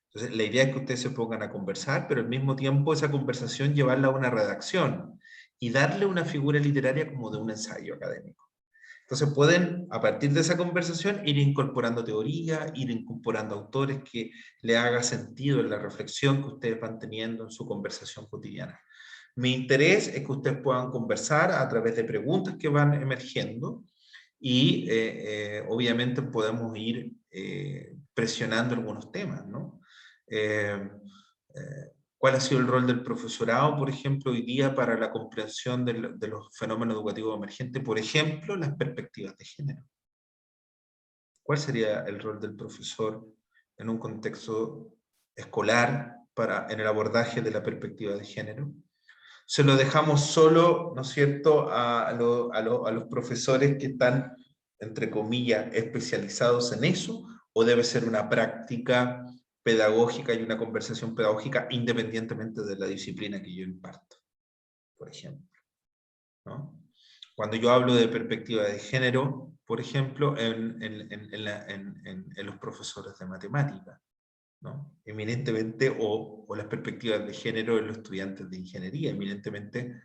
Entonces, la idea es que ustedes se pongan a conversar, pero al mismo tiempo esa conversación llevarla a una redacción y darle una figura literaria como de un ensayo académico. Entonces pueden, a partir de esa conversación, ir incorporando teoría, ir incorporando autores que le haga sentido en la reflexión que ustedes van teniendo en su conversación cotidiana. Mi interés es que ustedes puedan conversar a través de preguntas que van emergiendo y obviamente podemos ir presionando algunos temas, ¿no? ¿Cuál ha sido el rol del profesorado, por ejemplo, hoy día para la comprensión de los fenómenos educativos emergentes? Por ejemplo, las perspectivas de género. ¿Cuál sería el rol del profesor en un contexto escolar en el abordaje de la perspectiva de género? ¿Se lo dejamos solo, ¿no es cierto?, a los profesores que están, entre comillas, especializados en eso? ¿O debe ser una práctica pedagógica y una conversación pedagógica independientemente de la disciplina que yo imparto, por ejemplo, ¿no? Cuando yo hablo de perspectiva de género, por ejemplo, en los profesores de matemáticas, ¿no? Eminentemente, o las perspectivas de género en los estudiantes de ingeniería, eminentemente,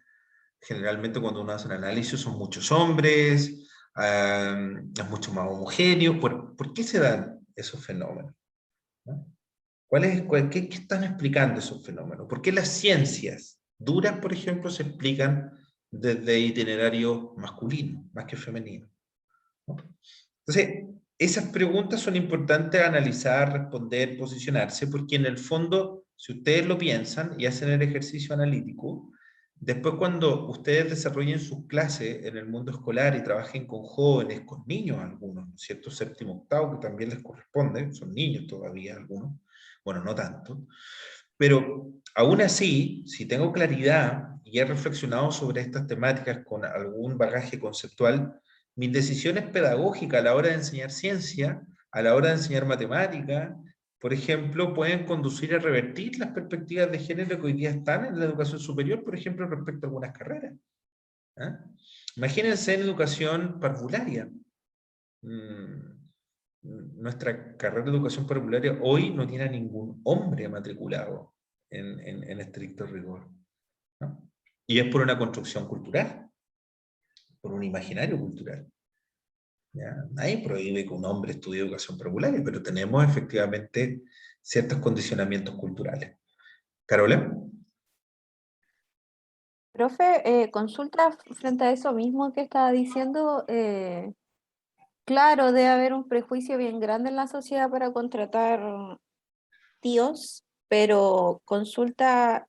generalmente cuando uno hace un análisis son muchos hombres, es mucho más homogéneo. ¿Por qué se dan esos fenómenos? ¿No? ¿Qué están explicando esos fenómenos? ¿Por qué las ciencias duras, por ejemplo, se explican desde itinerarios masculinos, más que femeninos? ¿No? Entonces, esas preguntas son importantes analizar, responder, posicionarse, porque en el fondo, si ustedes lo piensan y hacen el ejercicio analítico, después cuando ustedes desarrollen sus clases en el mundo escolar y trabajen con jóvenes, con niños algunos, ¿no es cierto? Séptimo, octavo, que también les corresponde, son niños todavía algunos, bueno, no tanto, pero aún así, si tengo claridad y he reflexionado sobre estas temáticas con algún bagaje conceptual, mis decisiones pedagógicas a la hora de enseñar ciencia, a la hora de enseñar matemática, por ejemplo, pueden conducir a revertir las perspectivas de género que hoy día están en la educación superior, por ejemplo, respecto a algunas carreras. ¿Ah? Imagínense en educación parvularia. Nuestra carrera de educación parvularia hoy no tiene a ningún hombre matriculado en estricto rigor, ¿no? Y es por una construcción cultural, por un imaginario cultural. ¿Ya? Nadie prohíbe que un hombre estudie educación parvularia, pero tenemos efectivamente ciertos condicionamientos culturales. ¿Carola? Profe, consulta frente a eso mismo que estaba diciendo. Claro, debe haber un prejuicio bien grande en la sociedad para contratar tíos, pero consulta,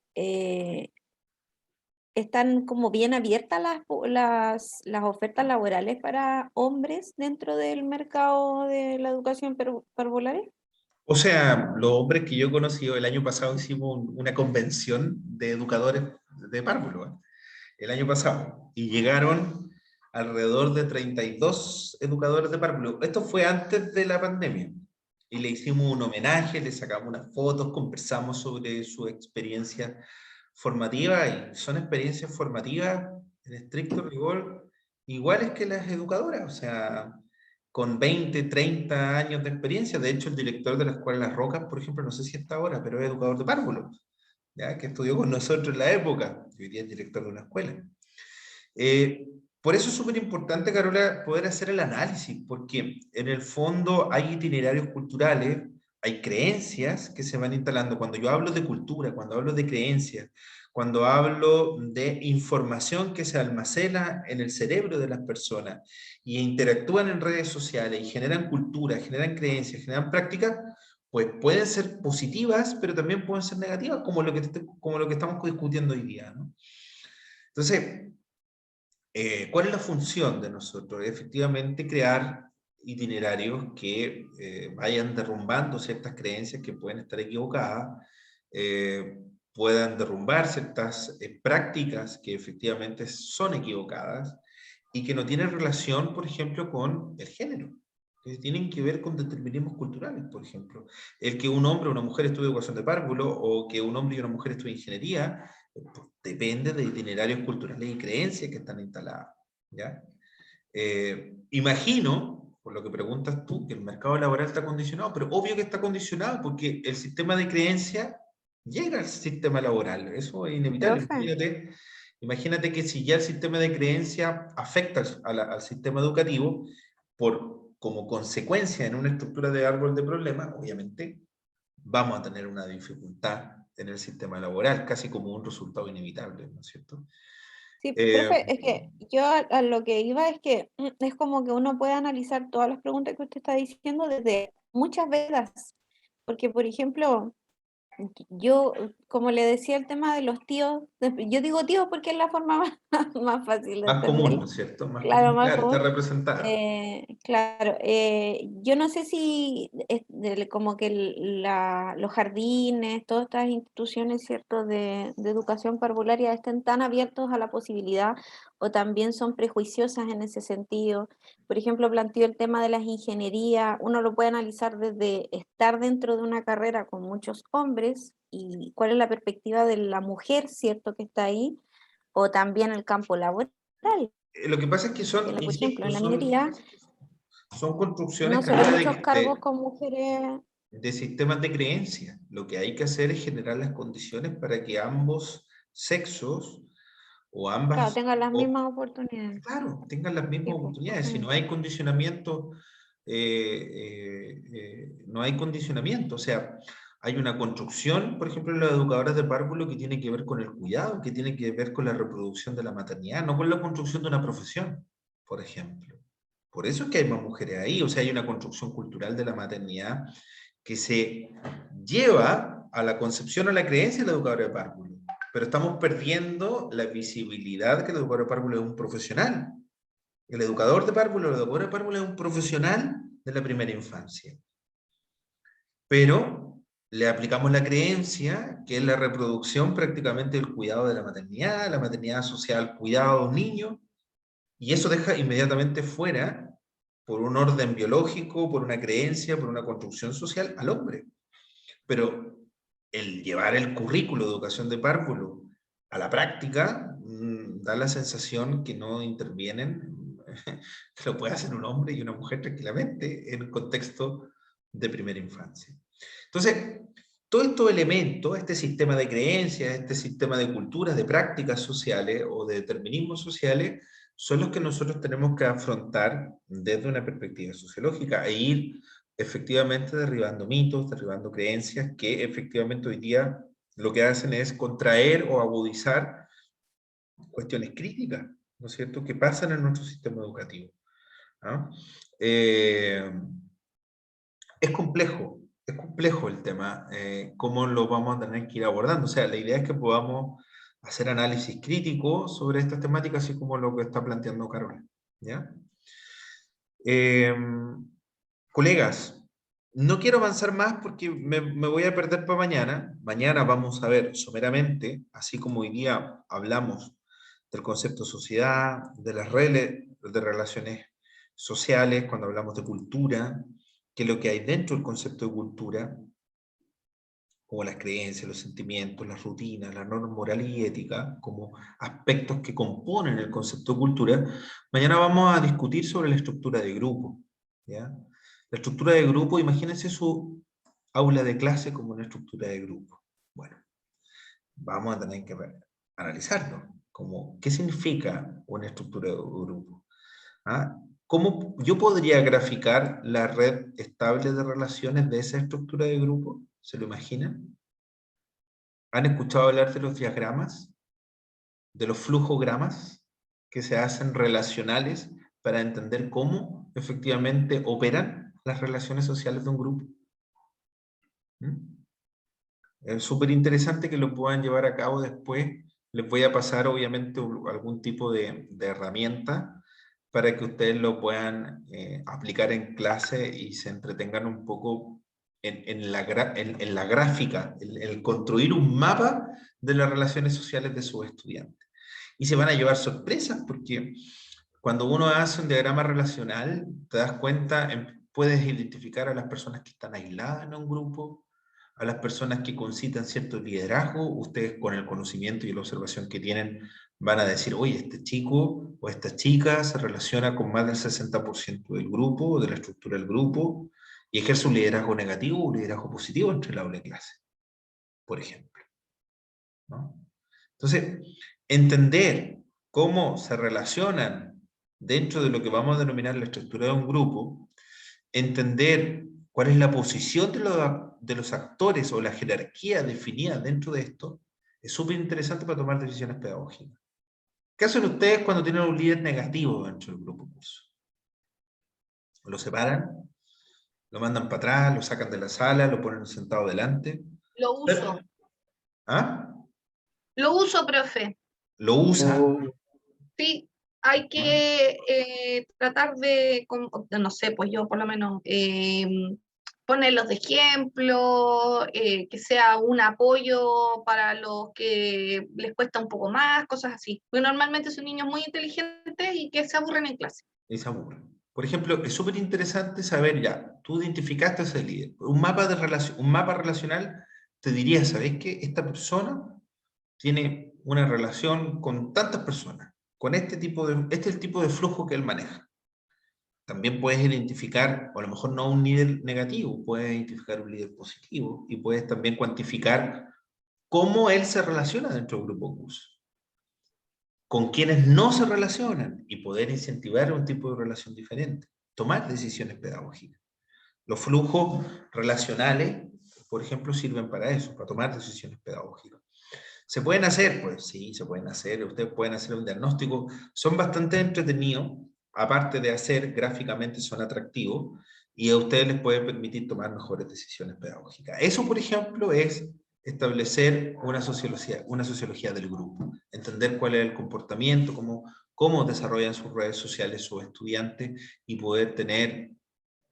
¿están como bien abiertas las ofertas laborales para hombres dentro del mercado de la educación parvularia? O sea, los hombres que yo he conocido, el año pasado hicimos una convención de educadores de párvulo, ¿eh? El año pasado, y llegaron alrededor de 32 educadores de párvulo. Esto fue antes de la pandemia, y le hicimos un homenaje, le sacamos unas fotos, conversamos sobre su experiencia formativa, y son experiencias formativas en estricto rigor iguales que las educadoras, o sea, con 20, 30 años de experiencia. De hecho, el director de la Escuela Las Rocas, por ejemplo, no sé si está ahora, pero es educador de párvulos, ¿ya? Que estudió con nosotros en la época, y hoy día es director de una escuela. Por eso es súper importante, Carola, poder hacer el análisis, porque en el fondo hay itinerarios culturales, hay creencias que se van instalando. Cuando yo hablo de cultura, cuando hablo de creencias, cuando hablo de información que se almacena en el cerebro de las personas y interactúan en redes sociales y generan cultura, generan creencias, generan prácticas, pues pueden ser positivas, pero también pueden ser negativas, como lo que estamos discutiendo hoy día, ¿no? Entonces, ¿cuál es la función de nosotros? Efectivamente, crear itinerarios que vayan derrumbando ciertas creencias que pueden estar equivocadas, puedan derrumbar ciertas prácticas que efectivamente son equivocadas y que no tienen relación, por ejemplo, con el género, que tienen que ver con determinismos culturales, por ejemplo. El que un hombre o una mujer estudie educación de párvulo, o que un hombre y una mujer estudien ingeniería, pues depende de itinerarios culturales y creencias que están instaladas, ¿ya? Imagino, por lo que preguntas tú, que el mercado laboral está condicionado, pero obvio que está condicionado porque el sistema de creencias llega al sistema laboral, eso es inevitable. Profe, Fíjate Imagínate que si ya el sistema de creencia afecta al sistema educativo, como consecuencia en una estructura de árbol de problemas, obviamente vamos a tener una dificultad en el sistema laboral, casi como un resultado inevitable, ¿no es cierto? Sí, profe, es que yo a lo que iba es que es como que uno puede analizar todas las preguntas que usted está diciendo desde muchas veras, porque por ejemplo, yo, como le decía el tema de los tíos, yo digo tíos porque es la forma más fácil de Más común, entenderlo, ¿no es cierto? Más claro, común, más claro, está común. representada. Claro, yo no sé si como que los jardines, todas estas instituciones, ¿cierto?, de educación parvularia estén tan abiertos a la posibilidad o también son prejuiciosas en ese sentido. Por ejemplo, planteó el tema de las ingenierías, uno lo puede analizar desde estar dentro de una carrera con muchos hombres y cuál es la perspectiva de la mujer, ¿cierto?, que está ahí, o también el campo laboral. Lo que pasa es que son, Por ejemplo, insisto, en la minería son construcciones no se ven muchos cambiadas cargos con mujeres, de sistemas de creencia. Lo que hay que hacer es generar las condiciones para que ambos sexos o claro, ambas, tengan las mismas oportunidades. claro, tengan las Sí, mismas pues, oportunidades. Si no hay condicionamiento, no hay condicionamiento. O sea, hay una construcción, por ejemplo, en las educadoras de párvulo que tiene que ver con el cuidado, que tiene que ver con la reproducción de la maternidad, no con la construcción de una profesión, por ejemplo. Por eso es que hay más mujeres ahí, o sea, hay una construcción cultural de la maternidad que se lleva a la concepción, a la creencia de la educadora de párvulo. Pero estamos perdiendo la visibilidad que el educador de párvulo es un profesional. El educador de párvulo, el educador de párvulo es un profesional de la primera infancia. Pero le aplicamos la creencia que es la reproducción prácticamente del cuidado de la maternidad social, cuidado de un niño, y eso deja inmediatamente fuera, por un orden biológico, por una creencia, por una construcción social, al hombre. Pero el llevar el currículo de educación de párvulo a la práctica da la sensación que no intervienen, que lo puede hacer un hombre y una mujer tranquilamente en un contexto de primera infancia. Entonces, todos estos elementos, este sistema de creencias, este sistema de culturas, de prácticas sociales o de determinismos sociales, son los que nosotros tenemos que afrontar desde una perspectiva sociológica e ir efectivamente derribando mitos, derribando creencias que efectivamente hoy día lo que hacen es contraer o agudizar cuestiones críticas, ¿no es cierto?, que pasan en nuestro sistema educativo. ¿No? Es complejo el tema, cómo lo vamos a tener que ir abordando. O sea, la idea es que podamos hacer análisis crítico sobre estas temáticas, así como lo que está planteando Carola. ¿Ya? Colegas, no quiero avanzar más porque me voy a perder para mañana. Mañana vamos a ver someramente, así como hoy día hablamos del concepto sociedad, de las redes de relaciones sociales, cuando hablamos de cultura, que es lo que hay dentro del concepto de cultura, como las creencias, los sentimientos, las rutinas, la norma moral y ética, como aspectos que componen el concepto de cultura. Mañana vamos a discutir sobre la estructura de grupo, ¿ya? La estructura de grupo, imagínense su aula de clase como una estructura de grupo. Bueno, vamos a tener que analizarlo, como qué significa una estructura de grupo. ¿Ah? ¿Cómo yo podría graficar la red estable de relaciones de esa estructura de grupo? ¿Se lo imaginan? ¿Han escuchado hablar de los diagramas? ¿De los flujogramas que se hacen relacionales para entender cómo efectivamente operan las relaciones sociales de un grupo? ¿Mm? Es súper interesante que lo puedan llevar a cabo después. Les voy a pasar obviamente algún tipo de herramienta para que ustedes lo puedan aplicar en clase y se entretengan un poco en la gráfica, el construir un mapa de las relaciones sociales de sus estudiantes. Y se van a llevar sorpresas porque cuando uno hace un diagrama relacional, te das cuenta, puedes identificar a las personas que están aisladas en un grupo, a las personas que concitan cierto liderazgo. Ustedes con el conocimiento y la observación que tienen van a decir, oye, este chico o esta chica se relaciona con más del 60% del grupo, de la estructura del grupo, y ejerce un liderazgo negativo o un liderazgo positivo entre el aula y clase, por ejemplo, ¿no? Entonces, entender cómo se relacionan dentro de lo que vamos a denominar la estructura de un grupo, entender cuál es la posición de los actores o la jerarquía definida dentro de esto, es súper interesante para tomar decisiones pedagógicas. ¿Qué hacen ustedes cuando tienen un líder negativo dentro del grupo curso? ¿Lo separan? ¿Lo mandan para atrás? ¿Lo sacan de la sala? ¿Lo ponen sentado delante? Lo uso. ¿Ah? Lo uso, profe. ¿Lo usa? Sí, hay que tratar de, no sé, pues yo por lo menos, ponerlos de ejemplo, que sea un apoyo para los que les cuesta un poco más, cosas así. Porque normalmente son niños muy inteligentes y que se aburren en clase. Y se aburren. Por ejemplo, es súper interesante saber ya, tú identificaste a ese líder. Un mapa relacional te diría, ¿sabes qué? Esta persona tiene una relación con tantas personas, con este es el tipo de flujo que él maneja. También puedes identificar, o a lo mejor no un líder negativo, puedes identificar un líder positivo y puedes también cuantificar cómo él se relaciona dentro del grupo curso, con quienes no se relacionan y poder incentivar un tipo de relación diferente, tomar decisiones pedagógicas. Los flujos relacionales, por ejemplo, sirven para eso, para tomar decisiones pedagógicas. ¿Se pueden hacer? Pues sí, se pueden hacer. Ustedes pueden hacer un diagnóstico. Son bastante entretenidos. Aparte de hacer, gráficamente son atractivos. Y a ustedes les puede permitir tomar mejores decisiones pedagógicas. Eso, por ejemplo, es establecer una sociología del grupo. Entender cuál es el comportamiento, cómo desarrollan sus redes sociales sus estudiantes y poder tener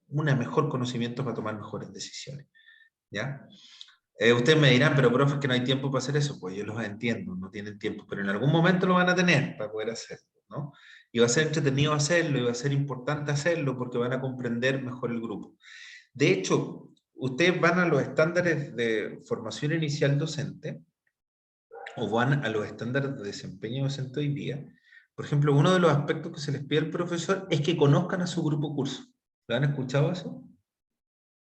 un mejor conocimiento para tomar mejores decisiones. ¿Ya? Ustedes me dirán, pero profe, es que no hay tiempo para hacer eso. Pues yo los entiendo, no tienen tiempo, pero en algún momento lo van a tener para poder hacerlo, ¿no? Y va a ser entretenido hacerlo, y va a ser importante hacerlo porque van a comprender mejor el grupo. De hecho, ustedes van a los estándares de formación inicial docente, o van a los estándares de desempeño docente hoy día. Por ejemplo, uno de los aspectos que se les pide al profesor es que conozcan a su grupo curso. ¿Lo han escuchado eso?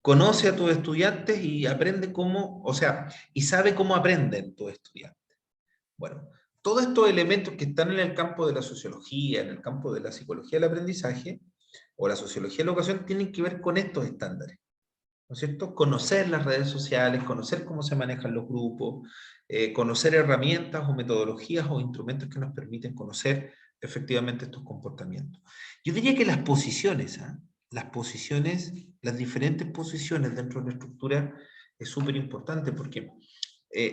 Conoce a tus estudiantes y aprende cómo, o sea, y sabe cómo aprenden tus estudiantes. Bueno, todos estos elementos que están en el campo de la sociología, en el campo de la psicología del aprendizaje, o la sociología de la educación, tienen que ver con estos estándares, ¿no es cierto? Conocer las redes sociales, conocer cómo se manejan los grupos, conocer herramientas o metodologías o instrumentos que nos permiten conocer efectivamente estos comportamientos. Yo diría que las posiciones, las diferentes posiciones dentro de la estructura es súper importante porque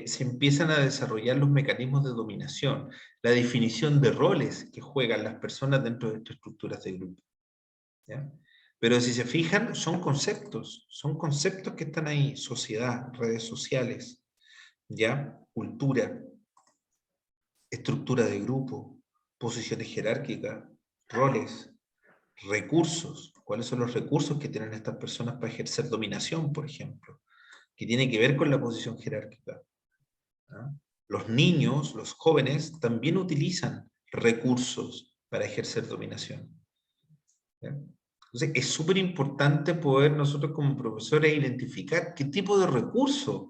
se empiezan a desarrollar los mecanismos de dominación, la definición de roles que juegan las personas dentro de estas estructuras de grupo. ¿Ya? Pero si se fijan, son conceptos que están ahí: sociedad, redes sociales, ¿ya? Cultura, estructura de grupo, posiciones jerárquicas, roles, recursos. ¿Cuáles son los recursos que tienen estas personas para ejercer dominación, por ejemplo? Que tiene que ver con la posición jerárquica. ¿Ah? Los niños, los jóvenes, también utilizan recursos para ejercer dominación. ¿Ya? Entonces, es súper importante poder nosotros como profesores identificar qué tipo de recursos,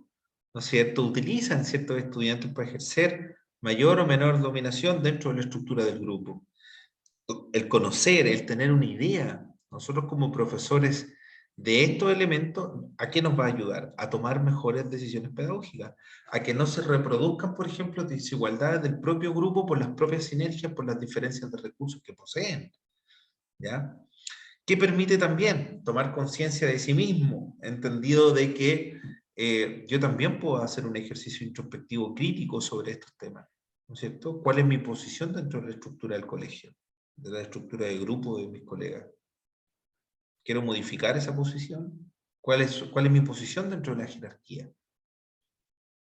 ¿no es cierto?, utilizan ciertos estudiantes para ejercer mayor o menor dominación dentro de la estructura del grupo. El conocer, el tener una idea, nosotros como profesores de estos elementos, ¿a qué nos va a ayudar? A tomar mejores decisiones pedagógicas, a que no se reproduzcan, por ejemplo, desigualdades del propio grupo por las propias sinergias, por las diferencias de recursos que poseen, ¿ya? Que permite también tomar conciencia de sí mismo, entendido de que yo también puedo hacer un ejercicio introspectivo crítico sobre estos temas, ¿no es cierto? ¿Cuál es mi posición dentro de la estructura del colegio, de la estructura de grupo de mis colegas? ¿Quiero modificar esa posición? ¿Cuál es mi posición dentro de la jerarquía?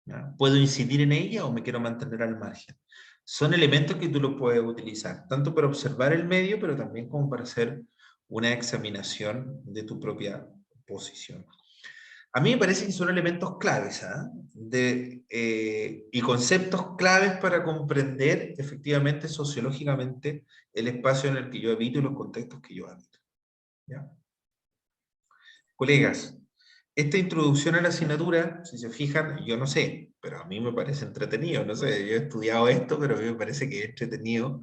¿Ya? ¿Puedo incidir en ella o me quiero mantener al margen? Son elementos que tú los puedes utilizar, tanto para observar el medio, pero también como para hacer una examinación de tu propia posición. A mí me parece que son elementos claves, y conceptos claves para comprender efectivamente sociológicamente el espacio en el que yo habito y los contextos que yo habito. ¿Ya? Colegas, esta introducción a la asignatura, si se fijan, yo no sé, pero a mí me parece entretenido, no sé, yo he estudiado esto, pero a mí me parece que es entretenido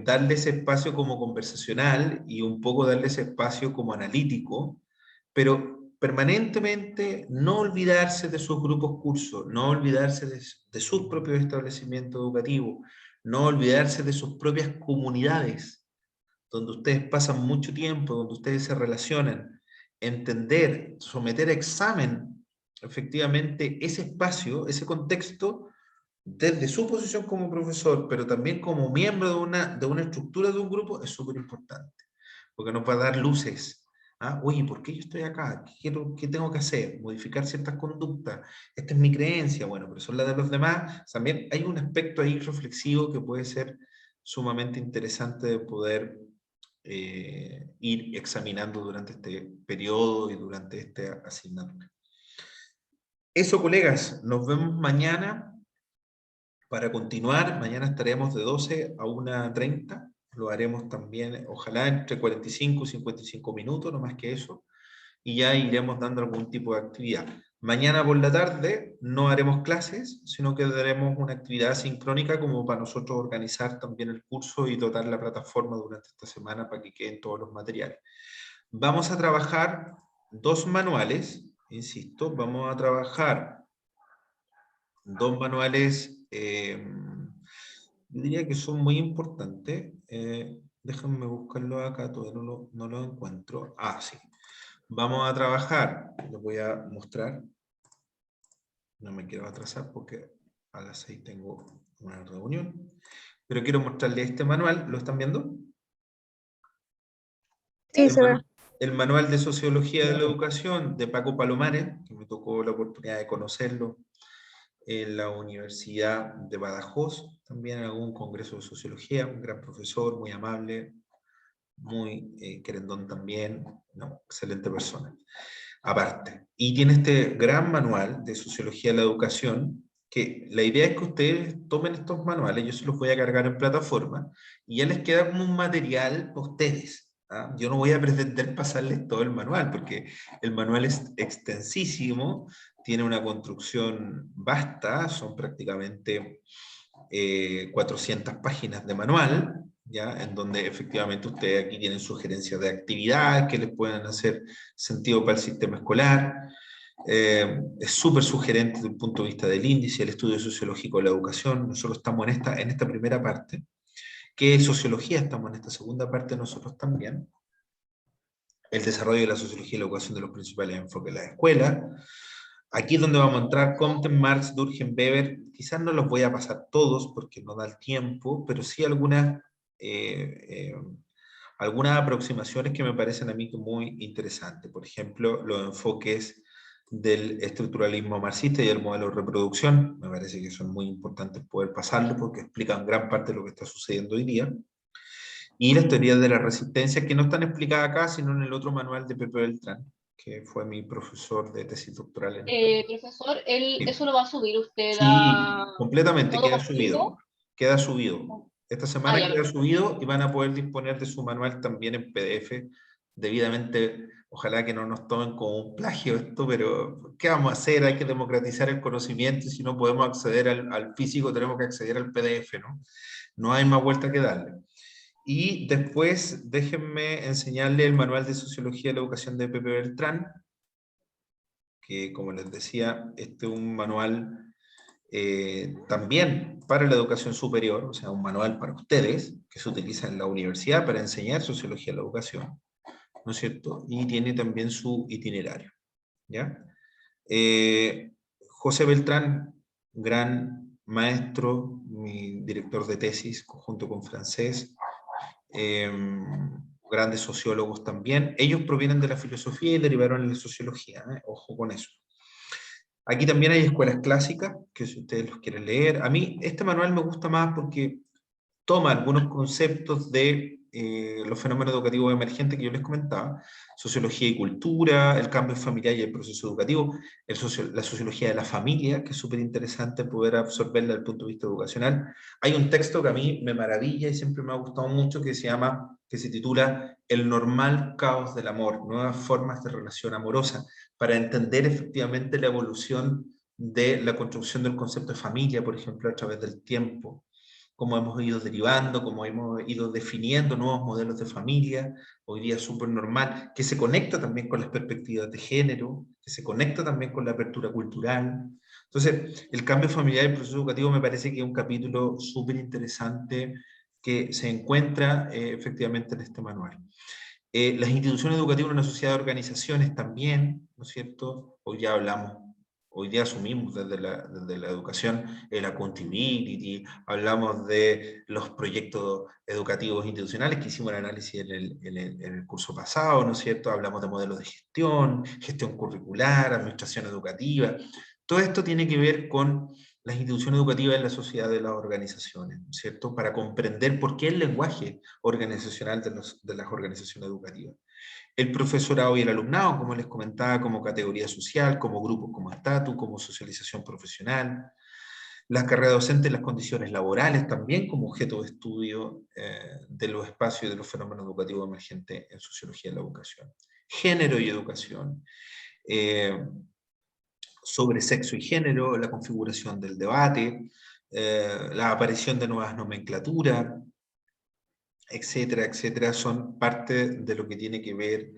darle ese espacio como conversacional y un poco darle ese espacio como analítico, pero permanentemente no olvidarse de sus grupos cursos, no olvidarse de sus propios establecimientos educativos, no olvidarse de sus propias comunidades, donde ustedes pasan mucho tiempo, donde ustedes se relacionan, entender, someter a examen efectivamente ese espacio, ese contexto, desde su posición como profesor, pero también como miembro de una estructura de un grupo, es súper importante, porque nos va a dar luces. ¿Ah? Oye, ¿por qué yo estoy acá? ¿Qué tengo que hacer? Modificar ciertas conductas. Esta es mi creencia, bueno, pero son las de los demás. También hay un aspecto ahí reflexivo que puede ser sumamente interesante de poder ir examinando durante este periodo y durante esta asignatura. Eso, colegas, nos vemos mañana para continuar. Mañana estaremos de 12 a 1:30. Lo haremos también, ojalá, entre 45 y 55 minutos, no más que eso. Y ya iremos dando algún tipo de actividad. Mañana por la tarde no haremos clases, sino que daremos una actividad sincrónica como para nosotros organizar también el curso y dotar la plataforma durante esta semana para que queden todos los materiales. Vamos a trabajar 2 manuales, insisto, vamos a trabajar 2 manuales, yo diría que son muy importantes. Déjenme buscarlo acá, todavía no lo encuentro. Ah, sí. Vamos a trabajar, les voy a mostrar, no me quiero atrasar porque a las 6 tengo una reunión, pero quiero mostrarles este manual, ¿lo están viendo? Sí, se ve. El manual de Sociología de la Educación de Paco Palomares, que me tocó la oportunidad de conocerlo en la Universidad de Badajoz, también en algún congreso de Sociología, un gran profesor, muy amable, muy querendón también, no, excelente persona. Aparte, y tiene este gran manual de Sociología de la Educación, que la idea es que ustedes tomen estos manuales, yo se los voy a cargar en plataforma, y ya les queda como un material a ustedes. ¿Ah? Yo no voy a pretender pasarles todo el manual, porque el manual es extensísimo, tiene una construcción vasta, son prácticamente 400 páginas de manual, ¿ya? En donde efectivamente ustedes aquí tienen sugerencias de actividades que les puedan hacer sentido para el sistema escolar. Es súper sugerente desde el punto de vista del índice, el estudio sociológico de la educación. Nosotros estamos en esta primera parte. ¿Qué es sociología? Estamos en esta segunda parte nosotros también. El desarrollo de la sociología y la educación de los principales enfoques de la escuela. Aquí es donde vamos a entrar Comte, Marx, Durkheim, Weber. Quizás no los voy a pasar todos porque no da el tiempo, pero sí algunas aproximaciones que me parecen a mí muy interesantes. Por ejemplo, los enfoques del estructuralismo marxista y el modelo de reproducción. Me parece que son muy importantes poder pasarlo porque explican gran parte de lo que está sucediendo hoy día. Y las teorías de la resistencia, que no están explicadas acá, sino en el otro manual de Pepe Beltrán, que fue mi profesor de tesis doctoral. Profesor, Sí. ¿eso lo va a subir usted Sí, a completamente, todo queda completo? subido. Queda subido. Esta semana ya, queda subido y van a poder disponer de su manual también en PDF, debidamente, ojalá que no nos tomen como un plagio esto, pero ¿qué vamos a hacer? Hay que democratizar el conocimiento y si no podemos acceder al físico, tenemos que acceder al PDF, ¿no? No hay más vuelta que darle. Y después, déjenme enseñarle el manual de Sociología de la Educación de Pepe Beltrán, que como les decía, este es un manual también para la educación superior, o sea, un manual para ustedes, que se utiliza en la universidad para enseñar Sociología de la Educación, ¿no es cierto? Y tiene también su itinerario, ¿ya? José Beltrán, gran maestro, mi director de tesis, junto con Francés, grandes sociólogos también. Ellos provienen de la filosofía y derivaron en la sociología, ojo con eso. Aquí también hay escuelas clásicas, que si ustedes los quieren leer. A mí este manual me gusta más porque toma algunos conceptos de los fenómenos educativos emergentes que yo les comentaba, sociología y cultura, el cambio familiar y el proceso educativo, la sociología de la familia, que es súper interesante poder absorberla desde el punto de vista educacional. Hay un texto que a mí me maravilla y siempre me ha gustado mucho que se titula El normal caos del amor, nuevas formas de relación amorosa, para entender efectivamente la evolución de la construcción del concepto de familia, por ejemplo, a través del tiempo, cómo hemos ido derivando, cómo hemos ido definiendo nuevos modelos de familia, hoy día súper normal, que se conecta también con las perspectivas de género, que se conecta también con la apertura cultural. Entonces, el cambio familiar y el proceso educativo me parece que es un capítulo súper interesante que se encuentra efectivamente en este manual. Las instituciones educativas en una sociedad de organizaciones también, ¿no es cierto? Hoy día asumimos desde la educación el accountability, hablamos de los proyectos educativos institucionales que hicimos el análisis en el curso pasado, ¿no es cierto? Hablamos de modelos de gestión curricular, administración educativa. Todo esto tiene que ver con las instituciones educativas en la sociedad de las organizaciones, ¿no es cierto? Para comprender por qué el lenguaje organizacional de las organizaciones educativas. El profesorado y el alumnado, como les comentaba, como categoría social, como grupo, como estatus, como socialización profesional. Las carreras docentes, las condiciones laborales también como objeto de estudio de los espacios y de los fenómenos educativos emergentes en sociología de la educación. Género y educación. Sobre sexo y género, la configuración del debate, la aparición de nuevas nomenclaturas, etcétera, etcétera, son parte de lo que tiene que ver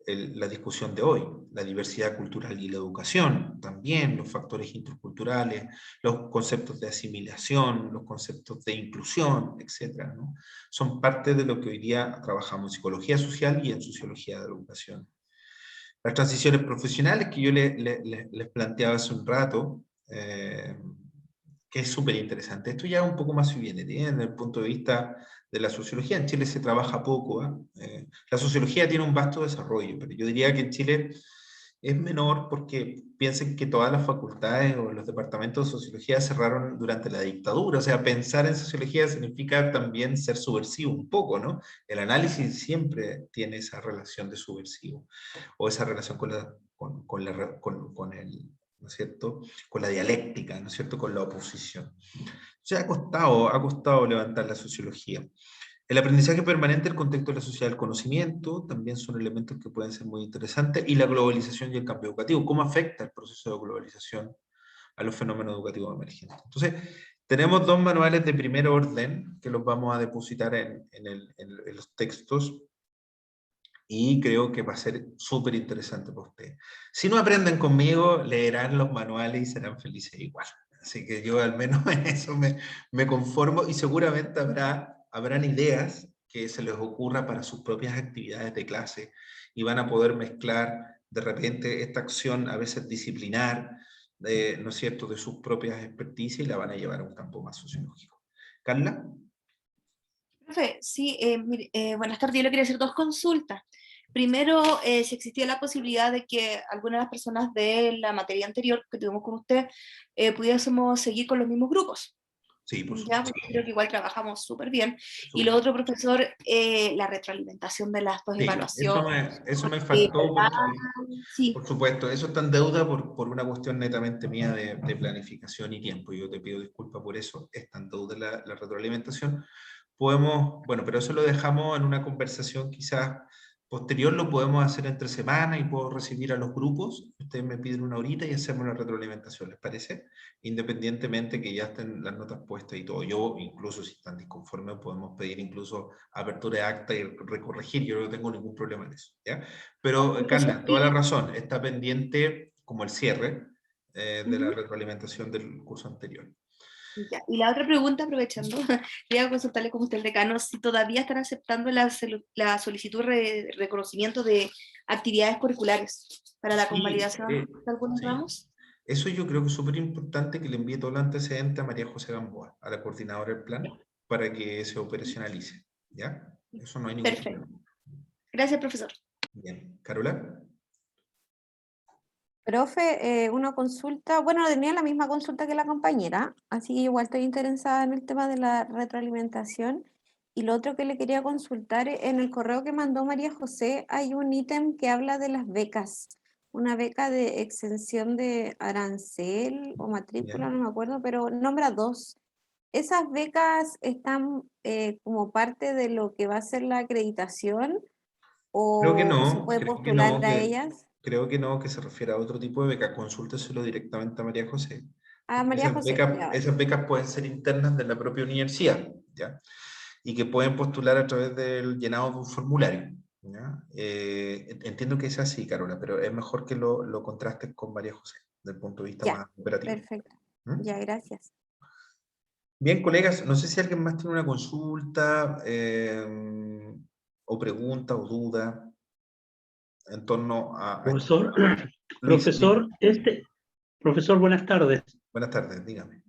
la discusión de hoy. La diversidad cultural y la educación, también los factores interculturales, los conceptos de asimilación, los conceptos de inclusión, etcétera, ¿no? Son parte de lo que hoy día trabajamos en psicología social y en sociología de la educación. Las transiciones profesionales que yo les planteaba hace un rato, que es súper interesante. Esto ya es un poco más si viene, desde el punto de vista de la sociología. En Chile se trabaja poco. La sociología tiene un vasto desarrollo, pero yo diría que en Chile es menor porque piensen que todas las facultades o los departamentos de sociología cerraron durante la dictadura. O sea, pensar en sociología significa también ser subversivo un poco, ¿no? El análisis siempre tiene esa relación de subversivo o esa relación con el, ¿no es cierto?, con la dialéctica, ¿no es cierto?, con la oposición. O sea, ha costado levantar la sociología. El aprendizaje permanente, el contexto de la sociedad del conocimiento, también son elementos que pueden ser muy interesantes, y la globalización y el cambio educativo. ¿Cómo afecta el proceso de globalización a los fenómenos educativos emergentes? Entonces, tenemos dos manuales de primer orden que los vamos a depositar en los textos, y creo que va a ser súper interesante para ustedes. Si no aprenden conmigo, leerán los manuales y serán felices igual. Así que yo al menos en eso me conformo, y seguramente habrán ideas que se les ocurra para sus propias actividades de clase, y van a poder mezclar de repente esta acción a veces disciplinar, ¿no es cierto?, de sus propias experticias, y la van a llevar a un campo más sociológico. Carla. Profe, sí, mire, buenas tardes. Yo le quería hacer dos consultas. Primero, si existía la posibilidad de que algunas de las personas de la materia anterior que tuvimos con usted pudiésemos seguir con los mismos grupos. Sí, por Ya, supuesto. porque creo que igual trabajamos súper bien. Y Súper. lo otro, profesor, la retroalimentación de las dos Sí, evaluaciones. eso me faltó, ¿Verdad? porque, Sí, por supuesto, eso está en deuda por una cuestión netamente mía de planificación y tiempo. Yo te pido disculpas por eso, está en deuda la retroalimentación. Podemos, bueno, pero eso lo dejamos en una conversación quizás posterior, lo podemos hacer entre semana y puedo recibir a los grupos. Ustedes me piden una horita y hacemos la retroalimentación, ¿les parece? Independientemente que ya estén las notas puestas y todo. Yo, incluso si están disconformes, podemos pedir incluso apertura de acta y recorregir. Yo no tengo ningún problema en eso, ¿ya? Pero, Carla, toda la razón. Está pendiente como el cierre de la retroalimentación del curso anterior. ya. Y la otra pregunta, aprovechando, quería consultarle como usted el decano, si todavía están aceptando la solicitud de reconocimiento de actividades curriculares para la Sí, convalidación de algunos sí. ramos. Eso yo creo que es súper importante que le envíe todo el antecedente a María José Gamboa, a la coordinadora del plan, para que se operacionalice, ¿ya? Eso no hay ningún Perfecto. problema. Gracias, profesor. Bien. ¿Carola? Profe, una consulta, bueno, tenía la misma consulta que la compañera, así que igual estoy interesada en el tema de la retroalimentación. Y lo otro que le quería consultar, en el correo que mandó María José hay un ítem que habla de las becas, una beca de exención de arancel o matrícula, ¿Ya? no me acuerdo, pero nombra dos. ¿Esas becas están como parte de lo que va a ser la acreditación Creo que o se no, puede creo que postular no, a ellas? Creo que no, que se refiere a otro tipo de beca. Consúlteselo directamente a María José. Ah, María José. Ya, vale. Esas becas pueden ser internas de la propia universidad, ¿ya? Y que pueden postular a través del llenado de un formulario, ¿ya? Entiendo que es así, Carola, pero es mejor que lo contrastes con María José, desde el punto de vista Ya, más operativo. perfecto. ¿Mm? Ya, gracias. Bien, colegas, no sé si alguien más tiene una consulta o pregunta o duda en torno a Profesor, Luis, profesor, profesor, buenas tardes. buenas tardes, dígame.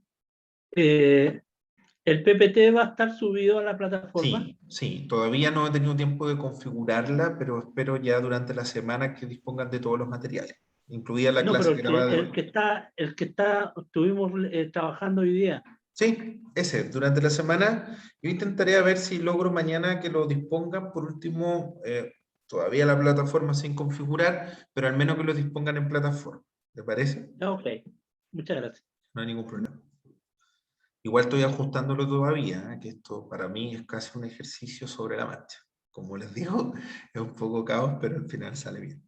¿El PPT va a estar subido a la plataforma? Sí, sí, todavía no he tenido tiempo de configurarla, pero espero ya durante la semana que dispongan de todos los materiales, incluida la No, clase pero grabada de el hoy. que está, estuvimos trabajando hoy día. Sí, ese, durante la semana. Yo intentaré a ver si logro mañana que lo dispongan. Por último, todavía la plataforma sin configurar, pero al menos que lo dispongan en plataforma. ¿Te parece? Ok, muchas gracias. No hay ningún problema. Igual estoy ajustándolo todavía, que esto para mí es casi un ejercicio sobre la marcha. Como les digo, es un poco caos, pero al final sale bien.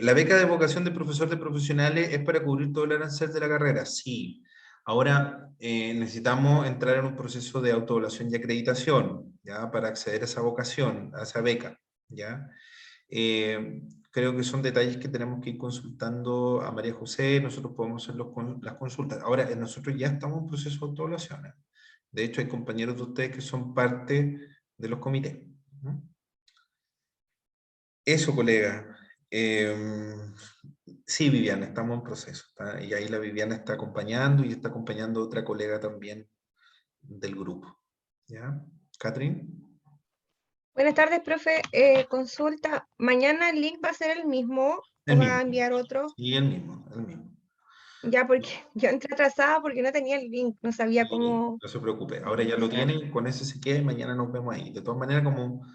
La beca de vocación de profesor de profesionales es para cubrir todo el arancel de la carrera. Sí. Ahora necesitamos entrar en un proceso de autoevaluación y acreditación, ¿ya? Para acceder a esa vocación, a esa beca, ¿ya? Creo que son detalles que tenemos que ir consultando a María José. Nosotros podemos hacer las consultas. Ahora, nosotros ya estamos en proceso de autoevaluación. De hecho, hay compañeros de ustedes que son parte de los comités, ¿no? Eso, colega. Sí, Viviana, estamos en proceso. Y ahí la Viviana está acompañando y está acompañando otra colega también del grupo. ¿Ya? ¿Catherine? Buenas tardes, profe. Consulta, ¿mañana el link va a ser el mismo El o va mismo. a enviar otro? Sí, el mismo, el mismo. Ya, porque yo entré atrasada porque no tenía el link, no sabía Sí, cómo no se preocupe. Ahora ya lo ingresar. tienen, con ese se queda y mañana nos vemos ahí. De todas maneras, como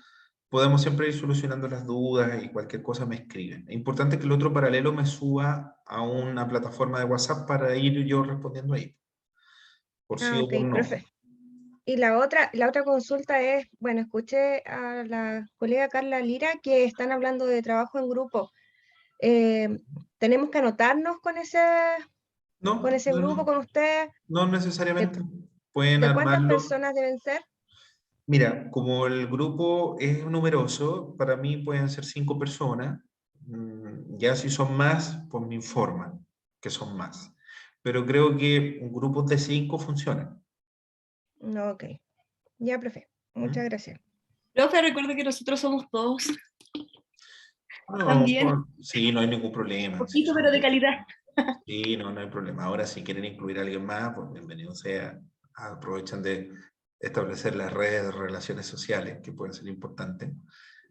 podemos siempre ir solucionando las dudas y cualquier cosa me escriben. Es importante que el otro paralelo me suba a una plataforma de WhatsApp para ir yo respondiendo ahí. Por sí Ah, o ok, por no. profe. Y la otra consulta es, bueno, escuché a la colega Carla Lira que están hablando de trabajo en grupo. ¿Tenemos que anotarnos con ese No, grupo, no, con usted? no ¿De, necesariamente. Pueden de cuántas armarlo. personas deben ser? Mira, como el grupo es numeroso, para mí pueden ser 5 personas. Ya si son más, pues me informan que son más. Pero creo que un grupo de 5 funciona. No, ok. Ya, profe. Muchas ¿Mm? gracias. Profe, recuerde que nosotros somos todos, No, también, sí, no hay ningún problema. Sí, poquito, pero de calidad. sí, no, no hay problema. Ahora, si quieren incluir a alguien más, pues bienvenido sea. Aprovechan de establecer las redes de relaciones sociales, que pueden ser importantes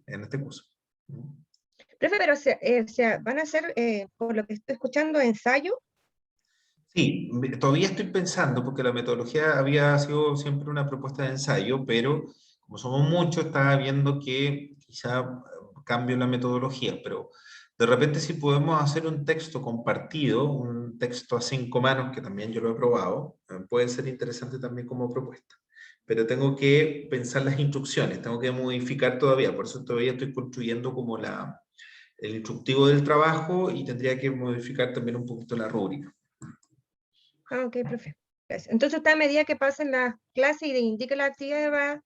en este curso. ¿Mm? Profe, pero van a hacer, por lo que estoy escuchando, ensayo. Sí, todavía estoy pensando, porque la metodología había sido siempre una propuesta de ensayo, pero como somos muchos, estaba viendo que quizá cambio la metodología, pero de repente si podemos hacer un texto compartido, un texto a 5 manos, que también yo lo he probado, puede ser interesante también como propuesta. Pero tengo que pensar las instrucciones, tengo que modificar todavía, por eso todavía estoy construyendo como el instructivo del trabajo y tendría que modificar también un poquito la rúbrica. Ah, ok, profe. Gracias. Entonces, usted a medida que pasen las clases y indique la actividad, va a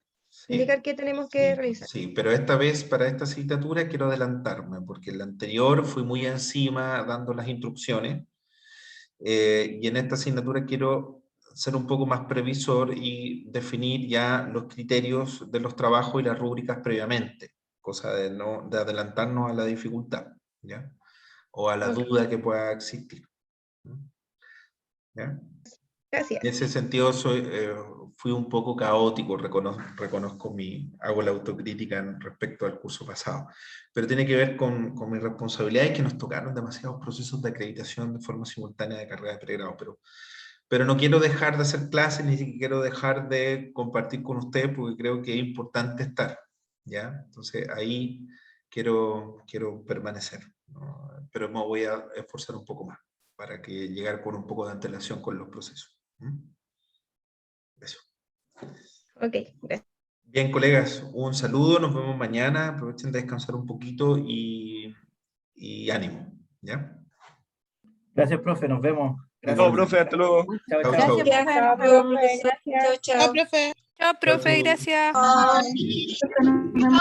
indicar qué tenemos que realizar. Sí, pero esta vez para esta asignatura quiero adelantarme, porque en la anterior fui muy encima dando las instrucciones, y en esta asignatura quiero ser un poco más previsor y definir ya los criterios de los trabajos y las rúbricas previamente, cosa de adelantarnos a la dificultad, ¿ya? O a la Ok, duda que pueda existir. ¿Ya? gracias. En ese sentido fui un poco caótico, reconozco hago la autocrítica respecto al curso pasado, pero tiene que ver con mi responsabilidad y que nos tocaron demasiados procesos de acreditación de forma simultánea de carrera de pregrado, pero no quiero dejar de hacer clases, ni siquiera quiero dejar de compartir con ustedes porque creo que es importante estar, ¿ya? Entonces ahí quiero permanecer, ¿no? Pero me voy a esforzar un poco más para que llegar con un poco de antelación con los procesos. Eso. Ok, gracias. Bien, colegas, un saludo, nos vemos mañana, aprovechen de descansar un poquito y y ánimo, ¿ya? Gracias, profe, nos vemos. No, profe, hasta luego. Chao, Chao, chao. chao. Gracias, Chao, profe, gracias. Chao, profe. Chao, profe, gracias. Chao.